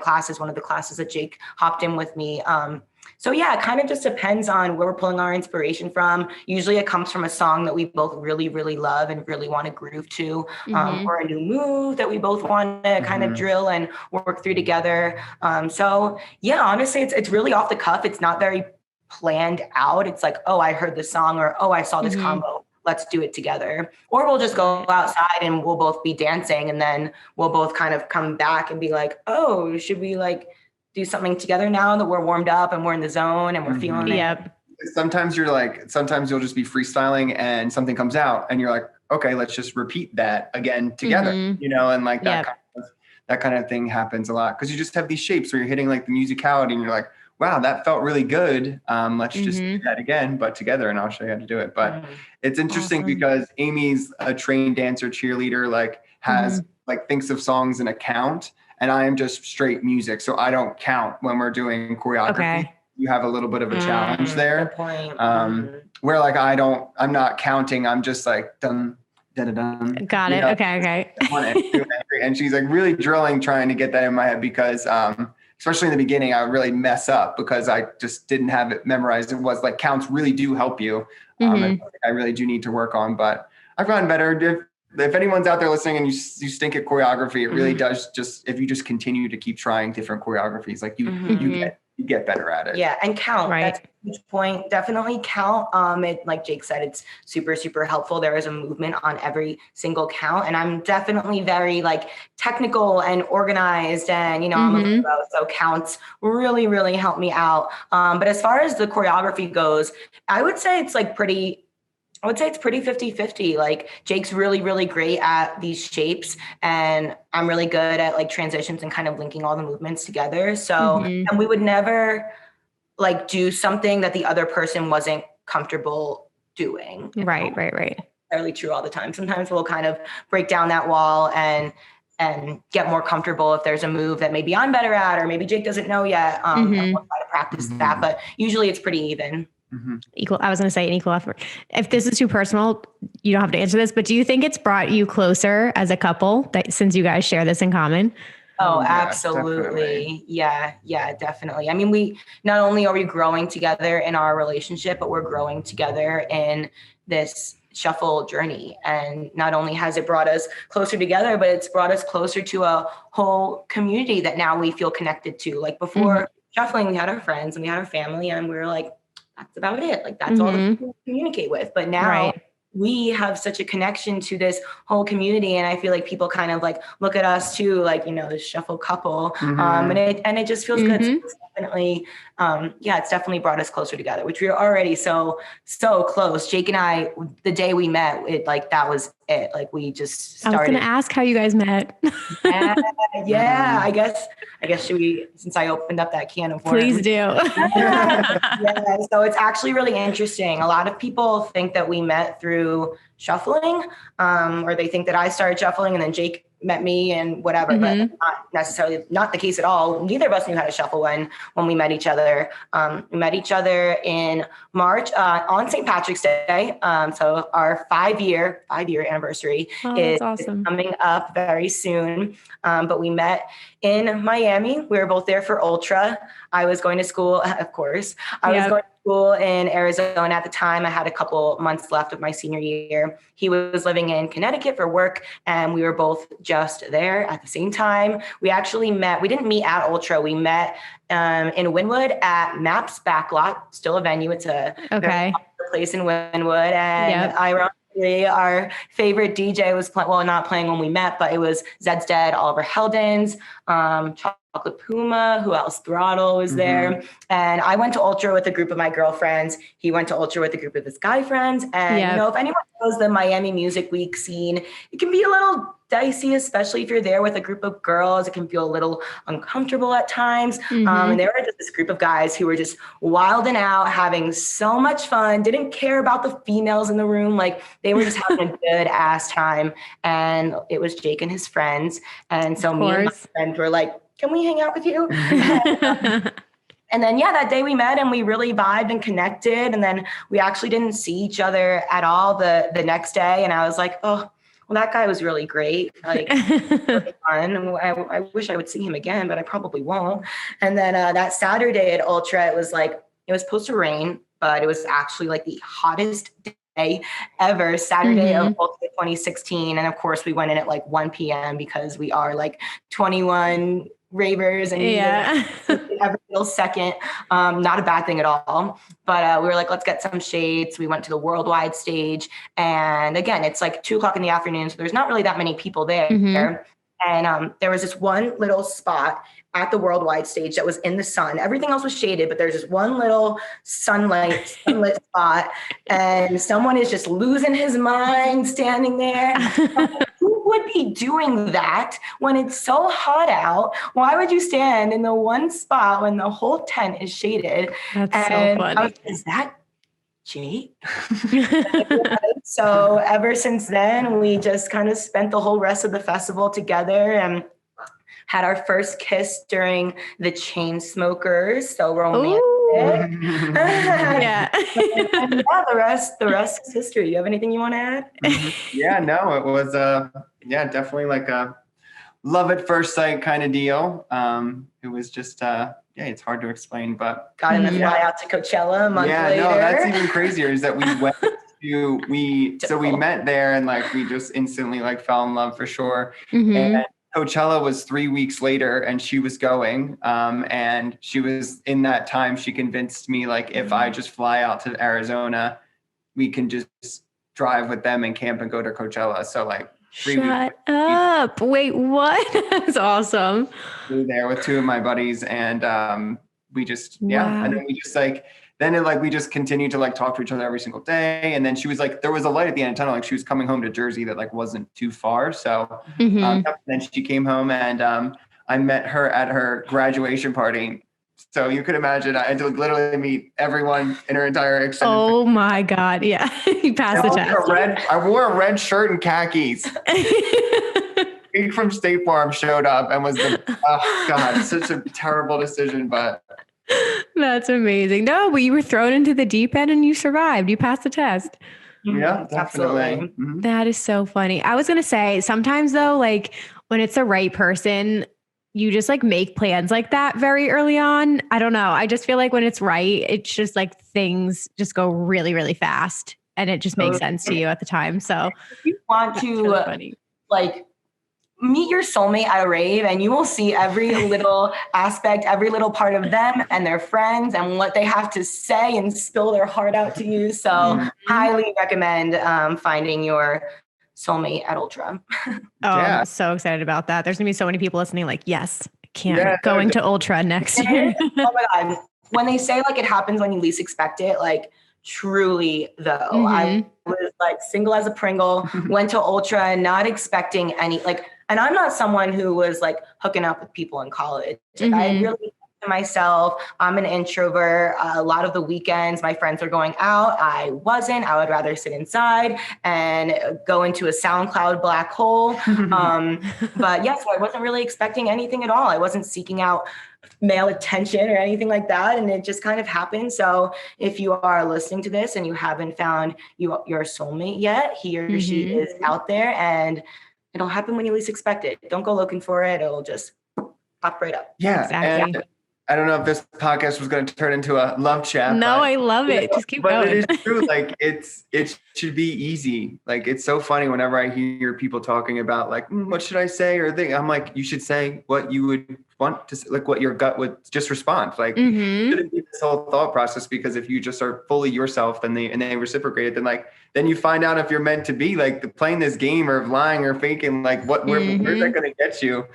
the classes that Jake hopped in with me. So yeah, it kind of just depends on where we're pulling our inspiration from. Usually it comes from a song that we both really, really love and really want to groove to, or a new move that we both want to kind of drill and work through together. So yeah, honestly, it's really off the cuff. It's not very planned out. It's like, oh, I heard this song, or oh, I saw this combo. Let's do it together. Or we'll just go outside and we'll both be dancing and then we'll both kind of come back and be like, oh, should we like do something together now that we're warmed up and we're in the zone and we're feeling it? Yep. Sometimes you'll just be freestyling and something comes out and you're like, okay, let's just repeat that again together, and like that kind of thing happens a lot because you just have these shapes where you're hitting like the musicality and you're like, wow, that felt really good. Let's just do that again, but together, and I'll show you how to do it. But it's interesting because Amy's a trained dancer, cheerleader, like has like thinks of songs in a count, and I am just straight music. So I don't count when we're doing choreography. Okay. You have a little bit of a challenge there. Good point. Where like I'm not counting. I'm just like dun, dun, dun. Got it. Okay. And she's like really drilling, trying to get that in my head because especially in the beginning, I would really mess up because I just didn't have it memorized. It was like counts really do help you. I really do need to work on, but I've gotten better. if anyone's out there listening and you stink at choreography, it really does if you just continue to keep trying different choreographies, like you get better at it. Yeah. And count. Right. That's a huge point. Definitely count. Like Jake said, it's super, super helpful. There is a movement on every single count. And I'm definitely very like technical and organized and, I'm a little so counts really, really help me out. But as far as the choreography goes, I would say it's pretty 50-50. Like Jake's really, really great at these shapes and I'm really good at like transitions and kind of linking all the movements together. So, and we would never like do something that the other person wasn't comfortable doing. Right. Fairly true all the time. Sometimes we'll kind of break down that wall and get more comfortable if there's a move that maybe I'm better at, or maybe Jake doesn't know yet. And we'll try to practice that, but usually it's pretty even. Equal. I was going to say an equal effort. If this is too personal, you don't have to answer this, but do you think it's brought you closer as a couple since you guys share this in common? Oh, absolutely. Yeah, definitely. I mean, we not only are we growing together in our relationship, but we're growing together in this shuffle journey. And not only has it brought us closer together, but it's brought us closer to a whole community that now we feel connected to. Like before shuffling, we had our friends and we had our family and we were like, that's about it. Like that's all that people communicate with. But now we have such a connection to this whole community. And I feel like people kind of like look at us too, like, this shuffle couple. And it just feels good. So it's definitely, it's definitely brought us closer together, which we were already so close. Jake and I, the day we met, that was it. Like we just started. I was going to ask how you guys met. Yeah. I guess should we, since I opened up that can of worms. Please do. Yeah, so it's actually really interesting. A lot of people think that we met through shuffling, or they think that I started shuffling and then Jake met me and whatever, but not the case at all. Neither of us knew how to shuffle when we met each other. We met each other in March on St. Patrick's Day. So our 5-year anniversary is coming up very soon. But we met in Miami. We were both there for Ultra. I was going to school, of course. I was going to school in Arizona at the time. I had a couple months left of my senior year. He was living in Connecticut for work, and we were both just there at the same time. We actually met. We didn't meet at Ultra. We met in Wynwood at Maps Backlot, still a venue. It's a very popular place in Wynwood, and ironically, our favorite DJ was not playing when we met, but it was Zed's Dead, Oliver Heldens, Chocolate Puma, who else? Throttle was there. And I went to Ultra with a group of my girlfriends. He went to Ultra with a group of his guy friends. And, if anyone knows the Miami Music Week scene, it can be a little dicey, especially if you're there with a group of girls. It can feel a little uncomfortable at times. And there were just this group of guys who were just wilding out, having so much fun, didn't care about the females in the room. Like they were just having a good ass time. And it was Jake and his friends. And so me and my friends were like, can we hang out with you? And then, that day we met and we really vibed and connected. And then we actually didn't see each other at all the next day. And I was like, oh, well, that guy was really great. Like, really fun. I wish I would see him again, but I probably won't. And then that Saturday at Ultra, it was supposed to rain, but it was actually like the hottest day ever, Saturday of Ultra 2016. And of course, we went in at like 1 p.m. because we are like 21 ravers and every little second. Not a bad thing at all. But we were like, let's get some shades. We went to the worldwide stage. And again, it's like 2:00 in the afternoon. So there's not really that many people there. And there was this one little spot at the worldwide stage that was in the sun. Everything else was shaded, but there's this one little sunlit spot. And someone is just losing his mind standing there. Who would be doing that when it's so hot out? Why would you stand in the one spot when the whole tent is shaded? That's so funny. Is that Jake? So ever since then, we just kind of spent the whole rest of the festival together and had our first kiss during the Chainsmokers. So romantic. And the rest is history. You have anything you want to add? No, it was definitely like a love at first sight kind of deal. It was just it's hard to explain, but got him to fly out to Coachella a month later. No, that's even crazier is that we went we met there and like we just instantly like fell in love for sure. Mm-hmm. And Coachella was 3 weeks later and she was going. And she was in that time, she convinced me like if I just fly out to Arizona, we can just drive with them and camp and go to Coachella. So like 3 weeks. Shut up. Wait, what? That's awesome. We were there with 2 of my buddies and we just, Wow. And then we just we just continued to like talk to each other every single day. And then she was like, there was a light at the end of the tunnel. Like she was coming home to Jersey that like wasn't too far. So then she came home and I met her at her graduation party. So you could imagine I had to literally meet everyone in her entire extended Oh my God. Yeah. You passed the test. I wore a red shirt and khakis. Pete from State Farm showed up and was oh God, such a terrible decision, but. That's amazing. No, but you were thrown into the deep end and you survived. You passed the test. Yeah, definitely. Mm-hmm. That is so funny. I was going to say sometimes though, like when it's the right person, you just like make plans like that very early on. I don't know. I just feel like when it's right, it's just like things just go really, really fast and it just makes sense to you at the time. So if you want to like meet your soulmate at a rave and you will see every little aspect, every little part of them and their friends and what they have to say and spill their heart out to you. So highly recommend finding your soulmate at Ultra. I'm so excited about that. There's gonna be so many people listening like, yes, I can't going to Ultra next year. Oh my God. When they say like it happens when you least expect it, like truly though, I was like single as a Pringle, went to Ultra not expecting any like, and I'm not someone who was like hooking up with people in college. Like, I really myself. I'm an introvert. A lot of the weekends, my friends are going out. I wasn't. I would rather sit inside and go into a SoundCloud black hole. But yes, I wasn't really expecting anything at all. I wasn't seeking out male attention or anything like that. And it just kind of happened. So if you are listening to this and you haven't found your soulmate yet, he or she is out there and it'll happen when you least expect it. Don't go looking for it. It'll just pop right up. Yeah. Exactly. And I don't know if this podcast was going to turn into a love chat. No, I love it. Just keep going. But it is true. Like it should be easy. Like it's so funny whenever I hear people talking about like, what should I say or think? I'm like, you should say what you would want to say, like what your gut would just respond. Like it shouldn't be this whole thought process, because if you just are fully yourself and they reciprocate it, then you find out if you're meant to be like playing this game or lying or faking, like where's that going to get you?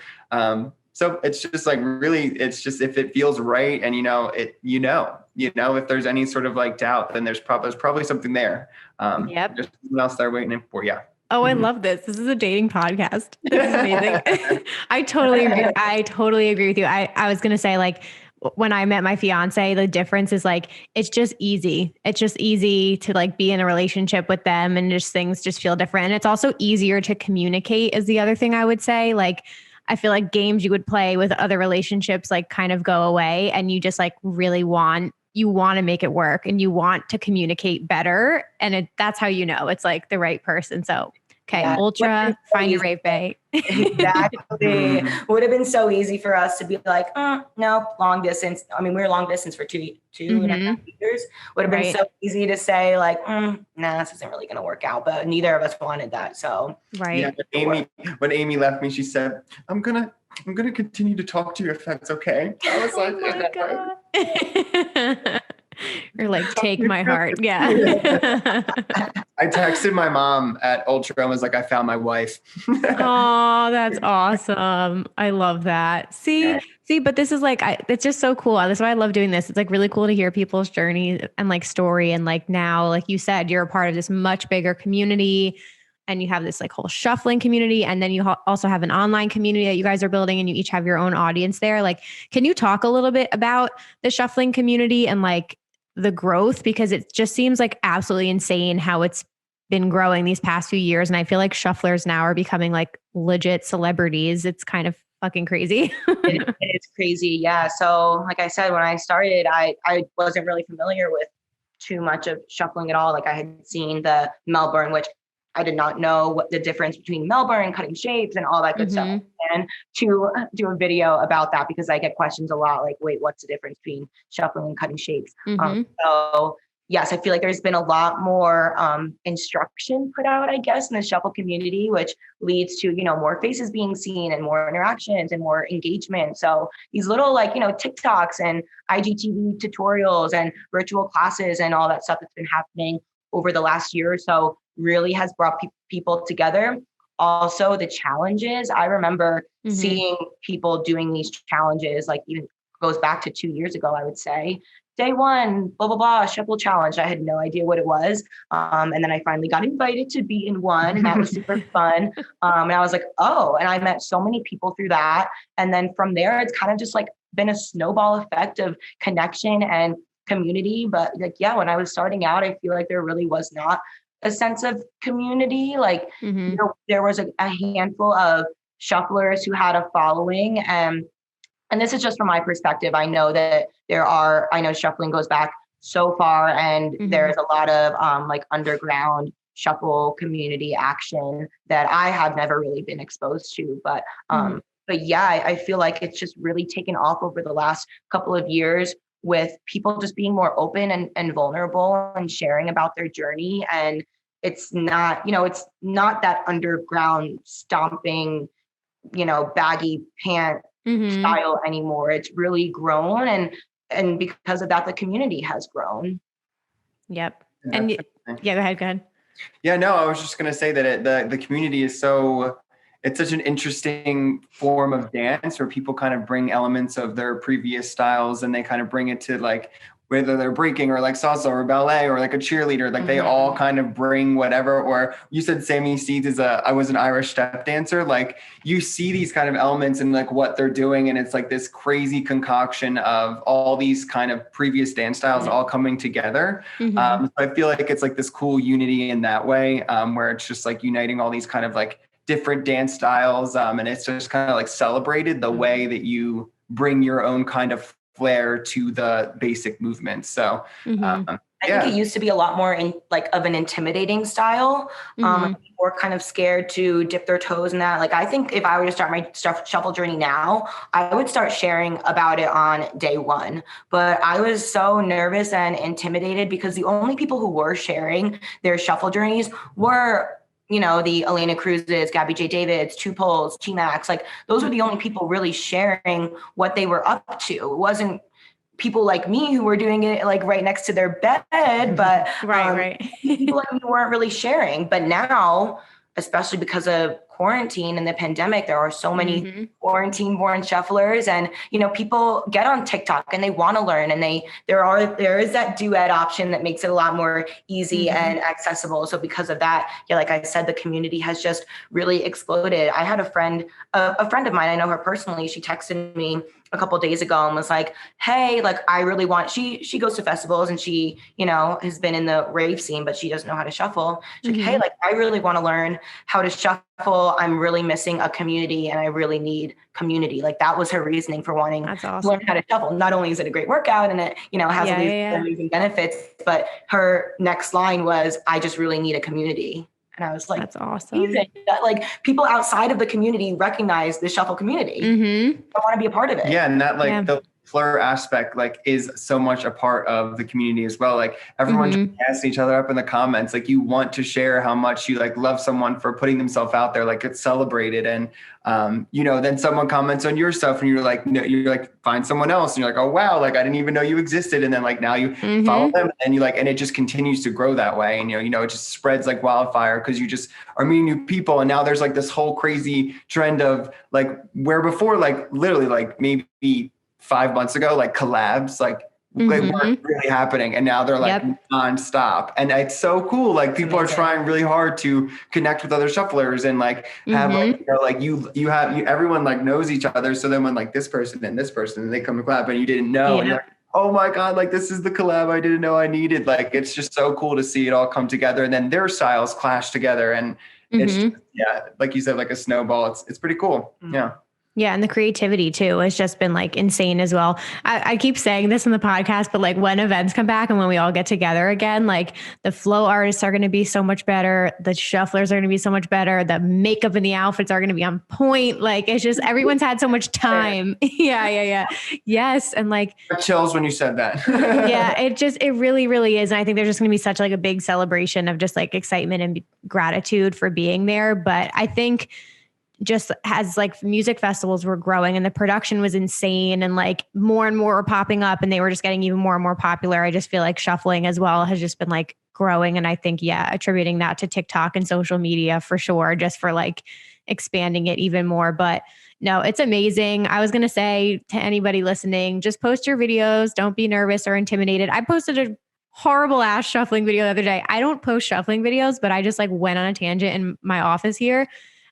So it's just like really, it's just if it feels right and if there's any sort of like doubt, then there's probably something there. There's something else they're waiting for. Yeah. Oh, I love this. This is a dating podcast. This is amazing. I totally agree. I totally agree with you. I was going to say like, when I met my fiance, the difference is like, it's just easy. It's just easy to like be in a relationship with them and just things just feel different. And it's also easier to communicate is the other thing I would say. Like, I feel like games you would play with other relationships like kind of go away and you just like really want to make it work and you want to communicate better. And that's how you know it's like the right person. So, okay, yeah. Ultra, find your rave bae. Exactly. Would have been so easy for us to be like, no, long distance. I mean, we were long distance for two and a half years. Would have been so easy to say like, nah, this isn't really going to work out. But neither of us wanted that. So yeah. When Amy left me, she said, I'm gonna continue to talk to you if that's okay. I was like, God. You're like, take my heart. Yeah. I texted my mom at Ultra and was like, I found my wife. Oh, that's awesome. I love that. See, but this is like, it's just so cool. That's why I love doing this. It's like really cool to hear people's journey and like story. And like now, like you said, you're a part of this much bigger community and you have this like whole shuffling community. And then you also have an online community that you guys are building and you each have your own audience there. Like, can you talk a little bit about the shuffling community and like the growth? Because it just seems like absolutely insane how it's been growing these past few years. And I feel like shufflers now are becoming like legit celebrities. It's kind of fucking crazy. It's crazy. Yeah. So like I said, when I started, I wasn't really familiar with too much of shuffling at all. Like I had seen the Melbourne, which I did not know what the difference between Melbourne and cutting shapes and all that good stuff. And to do a video about that, because I get questions a lot like, wait, what's the difference between shuffling and cutting shapes? So yes, I feel like there's been a lot more instruction put out, I guess, in the shuffle community, which leads to, more faces being seen and more interactions and more engagement. So these little TikToks and IGTV tutorials and virtual classes and all that stuff that's been happening over the last year or so really has brought people together. Also, the challenges, I remember seeing people doing these challenges, like even goes back to 2 years ago, I would say. Day one, blah, blah, blah, shuffle challenge. I had no idea what it was. And then I finally got invited to be in one, and that was super fun. And I was like, oh, and I met so many people through that. And then from there, it's kind of just like been a snowball effect of connection and community. But when I was starting out, I feel like there really was not a sense of community. Like there was a handful of shufflers who had a following, and this is just from my perspective. I know that I know shuffling goes back so far, and there's a lot of underground shuffle community action that I have never really been exposed to. But I feel like it's just really taken off over the last couple of years, with people just being more open and vulnerable and sharing about their journey. And it's not, it's not that underground stomping, baggy pant style anymore. It's really grown, and because of that, the community has grown. Yep. And go ahead. Yeah, no, I was just going to say that the community is it's such an interesting form of dance where people kind of bring elements of their previous styles, and they kind of bring it to like, whether they're breaking or like salsa or ballet or like a cheerleader, like they all kind of bring whatever. Or you said Sammy Seeds I was an Irish step dancer. Like you see these kind of elements in like what they're doing. And it's like this crazy concoction of all these kind of previous dance styles all coming together. So I feel like it's like this cool unity in that way, where it's just like uniting all these kind of like different dance styles. And it's just kind of like celebrated the way that you bring your own kind of flair to the basic movements. So I think it used to be a lot more of an intimidating style. People were kind of scared to dip their toes in that. Like, I think if I were to start my shuffle journey now, I would start sharing about it on day one. But I was so nervous and intimidated because the only people who were sharing their shuffle journeys were the Elena Cruzes, Gabby J. Davids, Two Poles, T-Max, like those were the only people really sharing what they were up to. It wasn't people like me who were doing it like right next to their bed, but people like me weren't really sharing. But now, especially because of quarantine and the pandemic, there are so many quarantine-born shufflers, and people get on TikTok and they want to learn, and there is that duet option that makes it a lot more easy and accessible. So because of that, like I said, the community has just really exploded. I had a friend of mine, I know her personally. She texted me a couple of days ago and was like, hey, like I really want, she goes to festivals and she, has been in the rave scene, but she doesn't know how to shuffle. She's like, hey, like I really want to learn how to shuffle. I'm really missing a community and I really need community. Like that was her reasoning for wanting to learn how to shuffle. Not only is it a great workout and it, has all these amazing benefits, but her next line was, I just really need a community. And I was like, that's awesome. That like people outside of the community recognize the shuffle community. I want to be a part of it. Yeah. And that the flirt aspect is so much a part of the community as well. Like everyone just asking each other up in the comments, like you want to share how much you love someone for putting themselves out there, like it's celebrated. And then someone comments on your stuff and you're like, no, you're like, find someone else. And you're like, oh, wow. Like, I didn't even know you existed. And then now you follow them and you and it just continues to grow that way. And, it just spreads like wildfire because you just are meeting new people. And now there's this whole crazy trend of where before, literally maybe 5 months ago, collabs, weren't really happening. And now they're nonstop. And it's so cool. People are trying really hard to connect with other shufflers and have everyone knows each other. So then when this person and this person, and they come to collab and you didn't know, and you're like, oh my God, this is the collab I didn't know I needed. It's just so cool to see it all come together. And then their styles clash together. And it's just, like you said, like a snowball. It's pretty cool. Yeah. Yeah. And the creativity too has just been like insane as well. I keep saying this in the podcast, but like when events come back and when we all get together again, like the flow artists are going to be so much better. The shufflers are going to be so much better. The makeup and the outfits are going to be on point. Like it's just, everyone's had so much time. Yeah. Yes. And like chills when you said that. Yeah, it really, really is. And I think there's just going to be such like a big celebration of just like excitement and gratitude for being there. But I think just as like music festivals were growing and the production was insane and like more and more were popping up and they were just getting even more and more popular. I just feel like shuffling as well has just been like growing. And I think, attributing that to TikTok and social media for sure, just for like expanding it even more. But no, it's amazing. I was going to say to anybody listening, just post your videos. Don't be nervous or intimidated. I posted a horrible ass shuffling video the other day. I don't post shuffling videos, but I just like went on a tangent in my office here.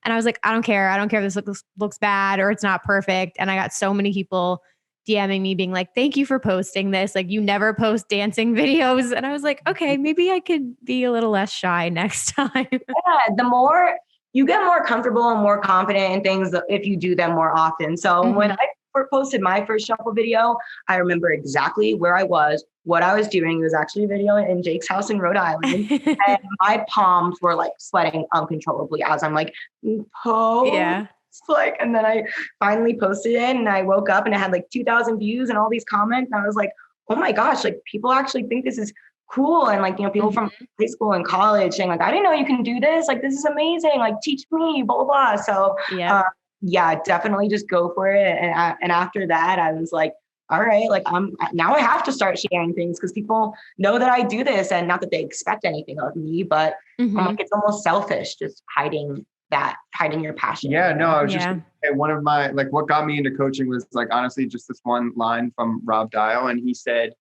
And I was like, I don't care. I don't care if this looks bad or it's not perfect. And I got so many people DMing me being like, thank you for posting this. Like you never post dancing videos. And I was like, okay, maybe I could be a little less shy next time. Yeah, the more you get more comfortable and more confident in things if you do them more often. So when I posted my first shuffle video, I remember exactly where I was, what I was doing. It was actually a video in Jake's house in Rhode Island. And my palms were like sweating uncontrollably as I'm like, Yeah. Like, and then I finally posted it and I woke up and it had like 2,000 views and all these comments. And I was like, oh my gosh, like people actually think this is cool. And like, people from high school and college saying like, I didn't know you can do this. Like, this is amazing. Like, teach me, blah, blah, blah. So definitely just go for it. And after that, I was like, all right, like now I have to start sharing things because people know that I do this and not that they expect anything of me, but I'm like, it's almost selfish just hiding your passion. Yeah, no, I was just one of my, like what got me into coaching was like, honestly, just this one line from Rob Dial. And he said,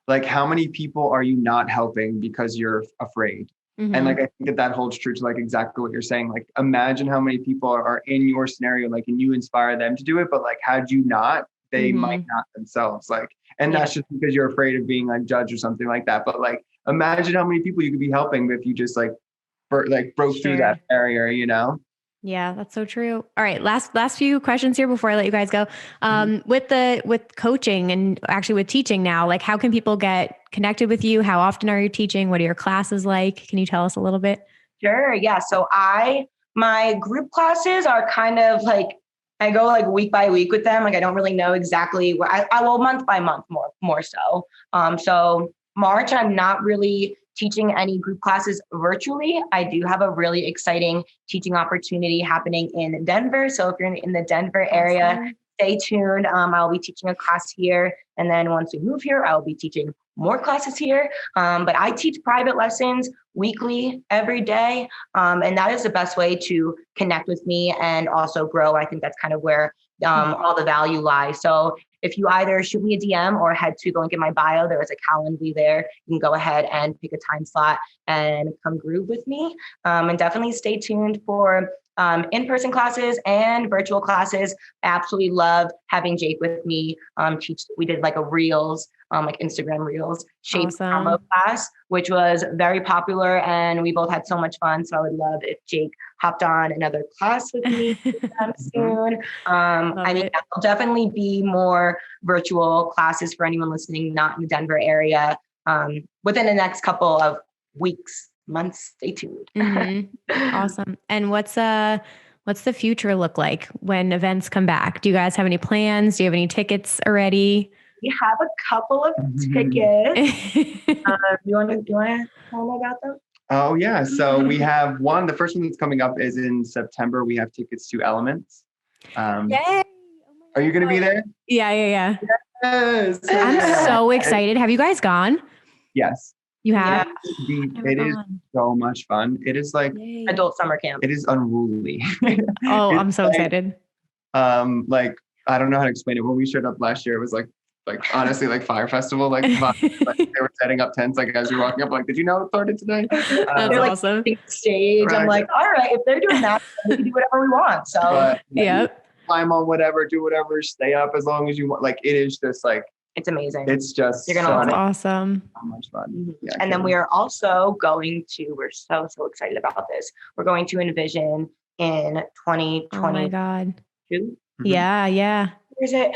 like, how many people are you not helping because you're afraid? And like, I think that holds true to like exactly what you're saying. Like, imagine how many people are in your scenario, like, and you inspire them to do it. But like, had you not, they might not themselves. Like, and that's just because you're afraid of being like judged or something like that. But like, imagine how many people you could be helping if you just like broke through that barrier, Yeah, that's so true. All right. Last few questions here before I let you guys go. With coaching and actually with teaching now, like how can people get connected with you? How often are you teaching? What are your classes like? Can you tell us a little bit? Sure. Yeah. So my group classes are kind of like, I go like week by week with them. Like I don't really know exactly where I will month by month more so. So March, I'm not really teaching any group classes virtually. I do have a really exciting teaching opportunity happening in Denver. So if you're in the Denver area, stay tuned. I'll be teaching a class here. And then once we move here, I'll be teaching more classes here. But I teach private lessons weekly, every day. And that is the best way to connect with me and also grow. I think that's kind of where all the value lies. So if you either shoot me a DM or head to the link in my bio, there is a Calendly there. You can go ahead and pick a time slot and come groove with me. And definitely stay tuned for in-person classes and virtual classes. I absolutely love having Jake with me teach. We did like a Reels, like Instagram Reels shape combo class, which was very popular and we both had so much fun. So I would love if Jake hopped on another class with me soon. There'll definitely be more virtual classes for anyone listening, not in the Denver area, within the next couple of weeks, months. Stay tuned. Awesome. And what's the future look like when events come back? Do you guys have any plans? Do you have any tickets already? We have a couple of tickets. You want to tell me about them? Oh yeah. So we have one. The first one that's coming up is in September. We have tickets to Elements. Yay! Are you going to be there? Yeah. Yes. I'm so excited. Have you guys gone? Yes. You have? It is so much fun. It is like adult summer camp. It is unruly. I'm so excited. Like, I don't know how to explain it. When we showed up last year, it was like honestly, like Fire Festival, like they were setting up tents, like as you're walking up, like, did you know it started today? That's awesome. Stage. Right. I'm like, all right, if they're doing that, we can do whatever we want. So climb on whatever, do whatever, stay up as long as you want. Like, it is just like, it's amazing. It's just, you're gonna love it. Awesome. So much fun. Yeah, and then we are also going to, we're so excited about this. We're going to Envision in 2022. Oh my God. Yeah. Is it?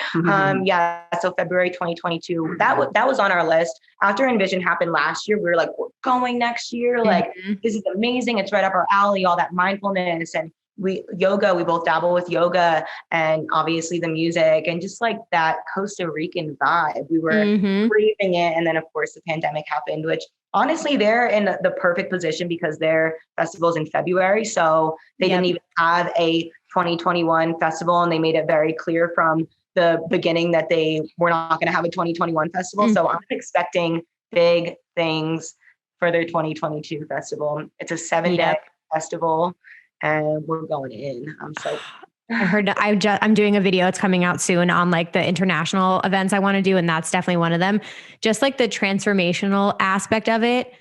Yeah. So February 2022. That was on our list. After Envision happened last year, we were like, we're going next year. Like, this is amazing. It's right up our alley. All that mindfulness and we both dabble with yoga and obviously the music and just like that Costa Rican vibe. We were craving it. And then of course the pandemic happened, which honestly they're in the perfect position because their festival's in February. So they didn't even have a 2021 festival and they made it very clear from the beginning that they were not going to have a 2021 festival. So I'm expecting big things for their 2022 festival. It's a 7-day festival. And we're going in. I'm so. I'm doing a video. It's coming out soon on like the international events I want to do. And that's definitely one of them. Just like the transformational aspect of it.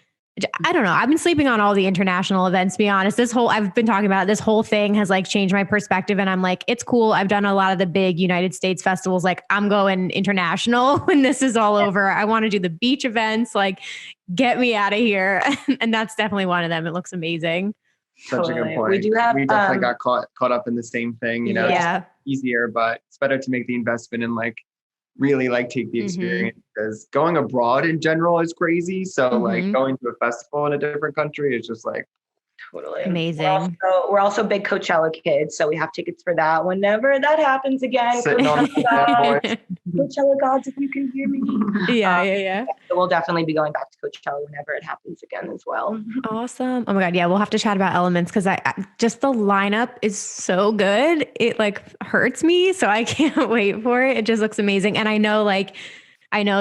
I don't know. I've been sleeping on all the international events, to be honest. I've been talking about it, this whole thing has like changed my perspective. And I'm like, it's cool. I've done a lot of the big United States festivals. Like I'm going international when this is all over. I want to do the beach events. Like get me out of here. And that's definitely one of them. It looks amazing. Such a good point. We definitely got caught up in the same thing, it's easier, but it's better to make the investment and like really like take the experience because going abroad in general is crazy. So like going to a festival in a different country is just like totally amazing. We're also big Coachella kids, so we have tickets for that whenever that happens again. Coachella gods, if you can hear me. Yeah. So we'll definitely be going back to Coachella whenever it happens again as well. Awesome. Oh my God. Yeah. We'll have to chat about Elements because I just the lineup is so good. It like hurts me. So I can't wait for it. It just looks amazing. And I know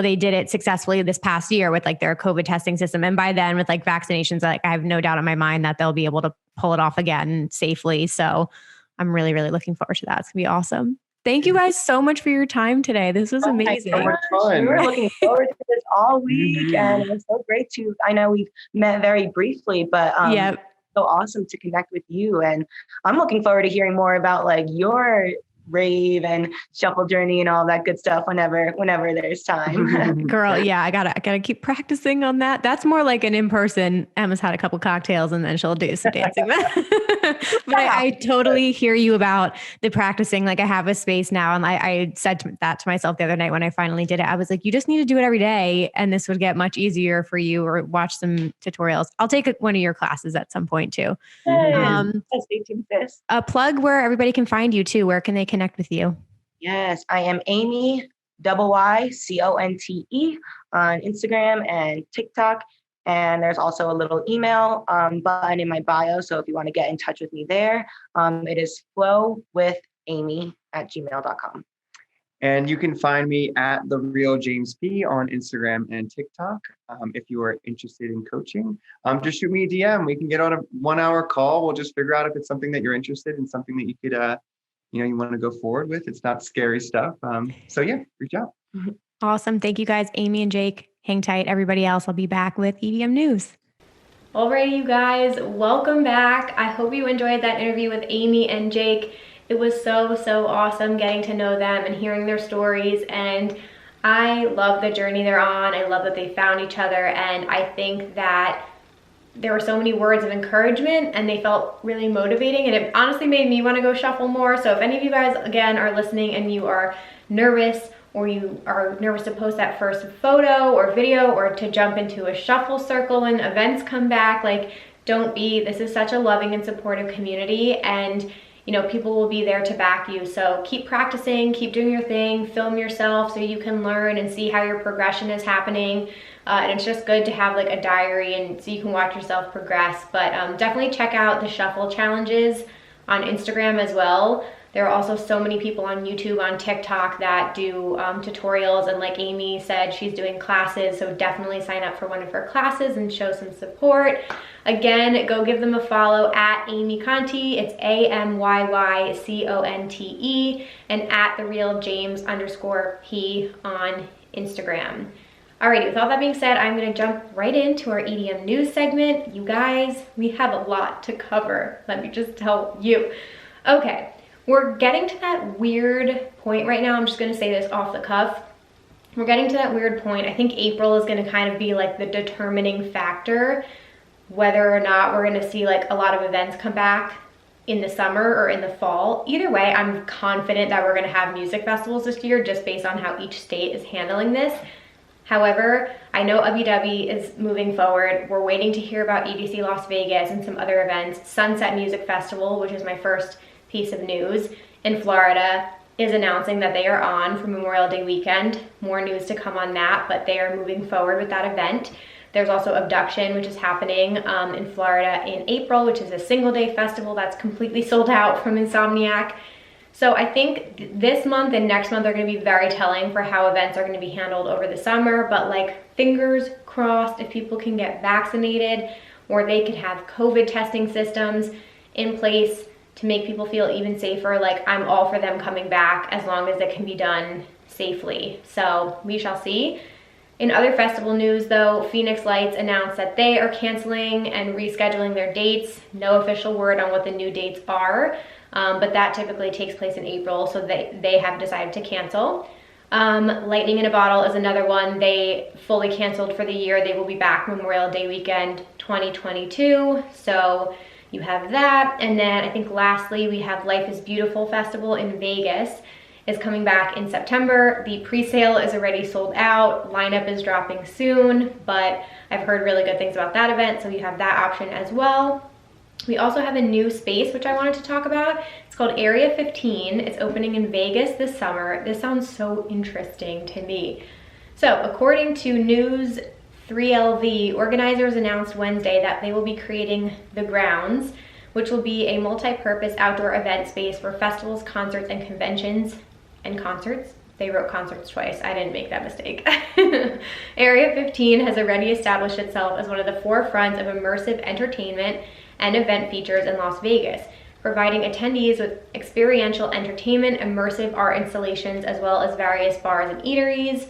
they did it successfully this past year with like their COVID testing system. And by then with like vaccinations, like I have no doubt in my mind that they'll be able to pull it off again safely. So I'm really, really looking forward to that. It's gonna be awesome. Thank you guys so much for your time today. This was amazing. So much fun. We were looking forward to this all week and it was so great I know we've met very briefly, but so awesome to connect with you. And I'm looking forward to hearing more about like your rave and shuffle journey and all that good stuff whenever there's time. Girl, yeah, I gotta keep practicing on that. That's more like an in-person. Emma's had a couple cocktails and then she'll do some dancing. But I totally hear you about the practicing. Like I have a space now and I said that to myself the other night when I finally did it. I was like, you just need to do it every day and this would get much easier for you or watch some tutorials. I'll take one of your classes at some point too. A plug where everybody can find you too. Where can they connect with you? Yes, I am Amy YYCONTE on Instagram and TikTok. And there's also a little email button in my bio. So if you want to get in touch with me there, it is flowwithamy@gmail.com. And you can find me at The Real James P on Instagram and TikTok. If you are interested in coaching, just shoot me a DM. We can get on a 1-hour call. We'll just figure out if it's something that you're interested in, something that you could, you want to go forward with. It's not scary stuff. So yeah, reach out. Awesome. Thank you guys, Amy and Jake. Hang tight. Everybody else, I'll be back with EDM news. Alrighty, you guys, welcome back. I hope you enjoyed that interview with Amy and Jake. It was so, so awesome getting to know them and hearing their stories. And I love the journey they're on. I love that they found each other. And I think that there were so many words of encouragement and they felt really motivating. And it honestly made me want to go shuffle more. So if any of you guys, again, are listening and you are nervous or you are nervous to post that first photo or video or to jump into a shuffle circle when events come back, like don't be. This is such a loving and supportive community and people will be there to back you. So keep practicing, keep doing your thing, film yourself so you can learn and see how your progression is happening. And it's just good to have like a diary and so you can watch yourself progress. But definitely check out the shuffle challenges on Instagram as well. There are also so many people on YouTube, on TikTok that do tutorials. And like Amy said, she's doing classes. So definitely sign up for one of her classes and show some support. Again, go give them a follow at Amy Conte. It's AMYYCONTE and at @TheRealJames_P on Instagram. Alrighty, with all that being said, I'm gonna jump right into our EDM news segment. You guys, we have a lot to cover. Let me just tell you. Okay. We're getting to that weird point right now. I'm just gonna say this off the cuff. We're getting to that weird point. I think April is gonna kind of be like the determining factor whether or not we're gonna see like a lot of events come back in the summer or in the fall. Either way, I'm confident that we're gonna have music festivals this year just based on how each state is handling this. However, I know Abu Dhabi is moving forward. We're waiting to hear about EDC Las Vegas and some other events. Sunset Music Festival, which is my first piece of news in Florida, is announcing that they are on for Memorial Day weekend. More news to come on that, but they are moving forward with that event. There's also Abduction, which is happening in Florida in April, which is a single day festival that's completely sold out from Insomniac. So I think this month and next month are gonna be very telling for how events are gonna be handled over the summer, but like fingers crossed if people can get vaccinated or they could have COVID testing systems in place to make people feel even safer. Like, I'm all for them coming back as long as it can be done safely. So we shall see. In other festival news though, Phoenix Lights announced that they are canceling and rescheduling their dates. No official word on what the new dates are, but that typically takes place in April, so they have decided to cancel. Lightning in a Bottle is another one. They fully canceled for the year. They will be back Memorial Day weekend 2022. So you have that. And then I think lastly, we have Life is Beautiful Festival in Vegas is coming back in September. The pre-sale is already sold out. Lineup is dropping soon, but I've heard really good things about that event, so you have that option as well. We also have a new space which I wanted to talk about. It's called Area 15. It's opening in Vegas this summer. This sounds so interesting to me. So according to News 3LV, organizers announced Wednesday that they will be creating The Grounds, which will be a multi-purpose outdoor event space for festivals, concerts, and conventions and concerts. They wrote concerts twice. I didn't make that mistake. Area 15 has already established itself as one of the forefronts of immersive entertainment and event features in Las Vegas, providing attendees with experiential entertainment, immersive art installations, as well as various bars and eateries.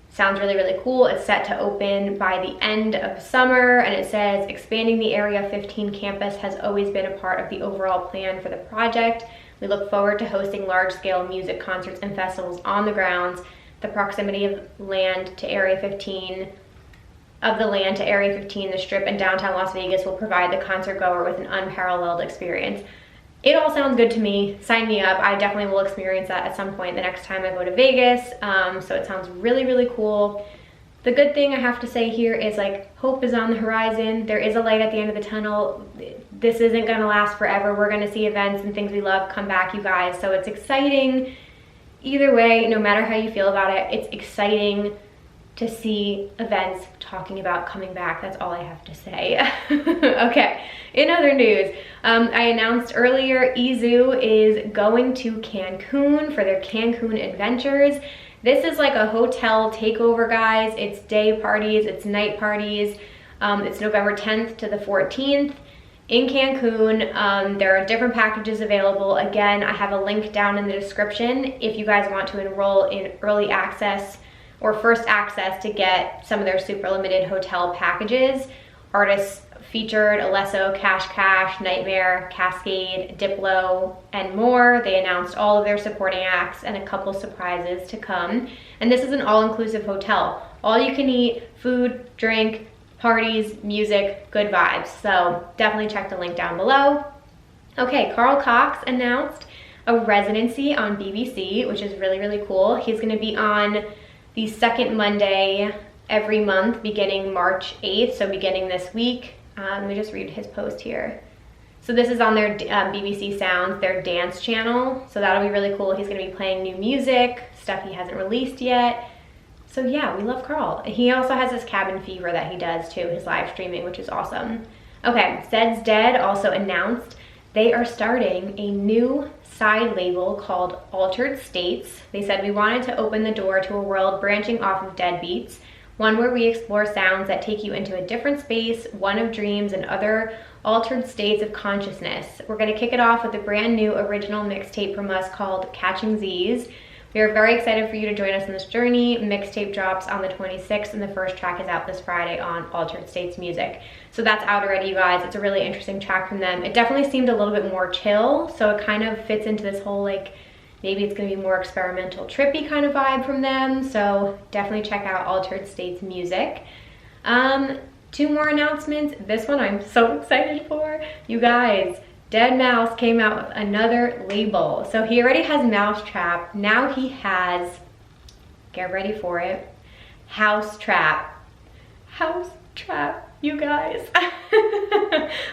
Sounds really, really cool. It's set to open by the end of summer, and it says expanding the Area 15 campus has always been a part of the overall plan for the project. We look forward to hosting large-scale music concerts and festivals on the grounds. The proximity of land to Area 15, the Strip and downtown Las Vegas will provide the concert goer with an unparalleled experience. It all sounds good to me. Sign me up. I definitely will experience that at some point the next time I go to Vegas. So it sounds really, really cool. The good thing I have to say here is, like, hope is on the horizon. There is a light at the end of the tunnel. This isn't gonna last forever. We're gonna see events and things we love come back, you guys. So it's exciting. Either way, no matter how you feel about it, it's exciting to see events talking about coming back. That's all I have to say. Okay, in other news, I announced earlier Izu is going to Cancun for their Cancun adventures. This is like a hotel takeover, guys. It's day parties, it's night parties. It's November 10th to the 14th in Cancun. There are different packages available. Again, I have a link down in the description if you guys want to enroll in early access or first access to get some of their super limited hotel packages. Artists featured Alesso, Cash, Nightmare, Cascade, Diplo, and more. They announced all of their supporting acts and a couple surprises to come. And this is an all-inclusive hotel. All you can eat, food, drink, parties, music, good vibes. So definitely check the link down below. Okay, Carl Cox announced a residency on BBC, which is really, really cool. He's gonna be on the second Monday every month beginning March 8th, so beginning this week. Let me just read his post here. So this is on their BBC Sounds, their dance channel. So that'll be really cool. He's gonna be playing new music, stuff he hasn't released yet. So yeah, we love Carl. He also has this Cabin Fever that he does too, his live streaming, which is awesome. Okay, Zed's Dead also announced they are starting a new side label called Altered States. They said we wanted to open the door to a world branching off of Dead Beats, one where we explore sounds that take you into a different space, one of dreams and other altered states of consciousness. We're gonna kick it off with a brand new original mixtape from us called Catching Z's. We are very excited for you to join us in this journey. Mixtape drops on the 26th and the first track is out this Friday on Altered States Music. So that's out already, you guys. It's a really interesting track from them. It definitely seemed a little bit more chill, so it kind of fits into this whole, like, maybe it's gonna be more experimental, trippy kind of vibe from them. So definitely check out Altered States Music. Two more announcements. This one I'm so excited for. You guys, Deadmau5 came out with another label. So he already has Mousetrap. Now he has, get ready for it, House Trap. House Trap, you guys.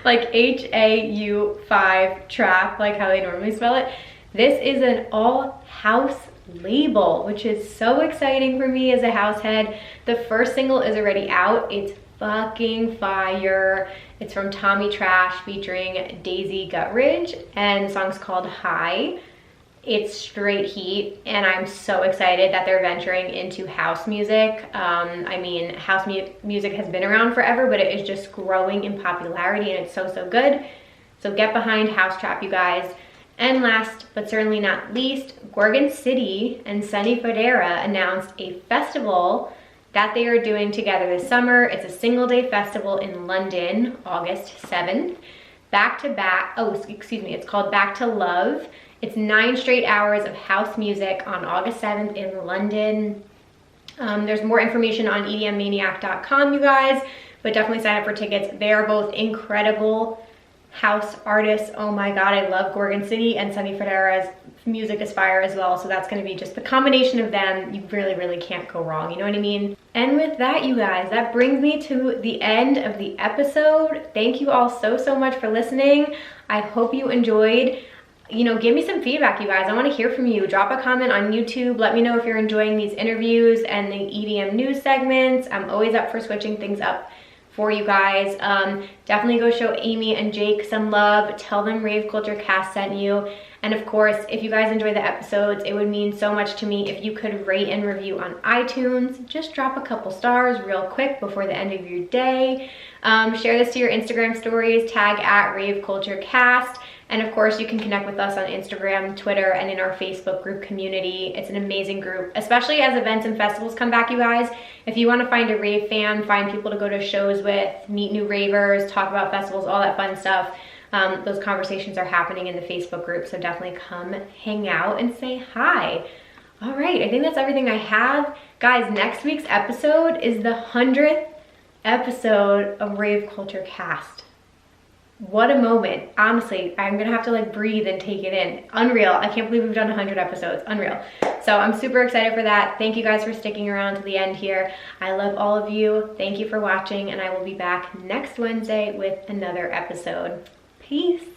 Like HAU5 trap, like how they normally spell it. This is an all house label, which is so exciting for me as a house head. The first single is already out. It's fucking fire. It's from Tommy Trash featuring Daisy Gutridge, and the song's called High. It's straight heat, and I'm so excited that they're venturing into house music. I mean, house music has been around forever, but it is just growing in popularity, and it's so, so good. So get behind House Trap, you guys. And last, but certainly not least, Gorgon City and Sunny Fodera announced a festival that they are doing together this summer. It's a single-day festival in London, August 7th. It's called Back to Love. It's 9 straight hours of house music on August 7th in London. There's more information on edmmaniac.com, you guys, but definitely sign up for tickets. They are both incredible house artists. Oh my God, I love Gorgon City, and Sunny Fodera's music is fire as well. So that's gonna be just the combination of them. You really, really can't go wrong. You know what I mean? And with that, you guys, that brings me to the end of the episode. Thank you all so, so much for listening. I hope you enjoyed. You know, give me some feedback, you guys. I want to hear from you. Drop a comment on YouTube. Let me know if you're enjoying these interviews and the EDM news segments. I'm always up for switching things up for you guys. Definitely go show Amy and Jake some love. Tell them Rave Culture Cast sent you. And of course, if you guys enjoy the episodes, it would mean so much to me if you could rate and review on iTunes. Just drop a couple stars real quick before the end of your day. Share this to your Instagram stories. Tag at Rave Culture Cast. And of course, you can connect with us on Instagram, Twitter, and in our Facebook group community. It's an amazing group, especially as events and festivals come back, you guys. If you want to find a rave fan, find people to go to shows with, meet new ravers, talk about festivals, all that fun stuff, those conversations are happening in the Facebook group. So definitely come hang out and say hi. All right, I think that's everything I have. Guys, next week's episode is the 100th episode of Rave Culture Cast. What a moment. Honestly, I'm gonna have to like breathe and take it in. Unreal. I can't believe we've done 100 episodes. Unreal. So I'm super excited for that. Thank you guys for sticking around to the end here. I love all of you. Thank you for watching, and I will be back next Wednesday with another episode. Peace.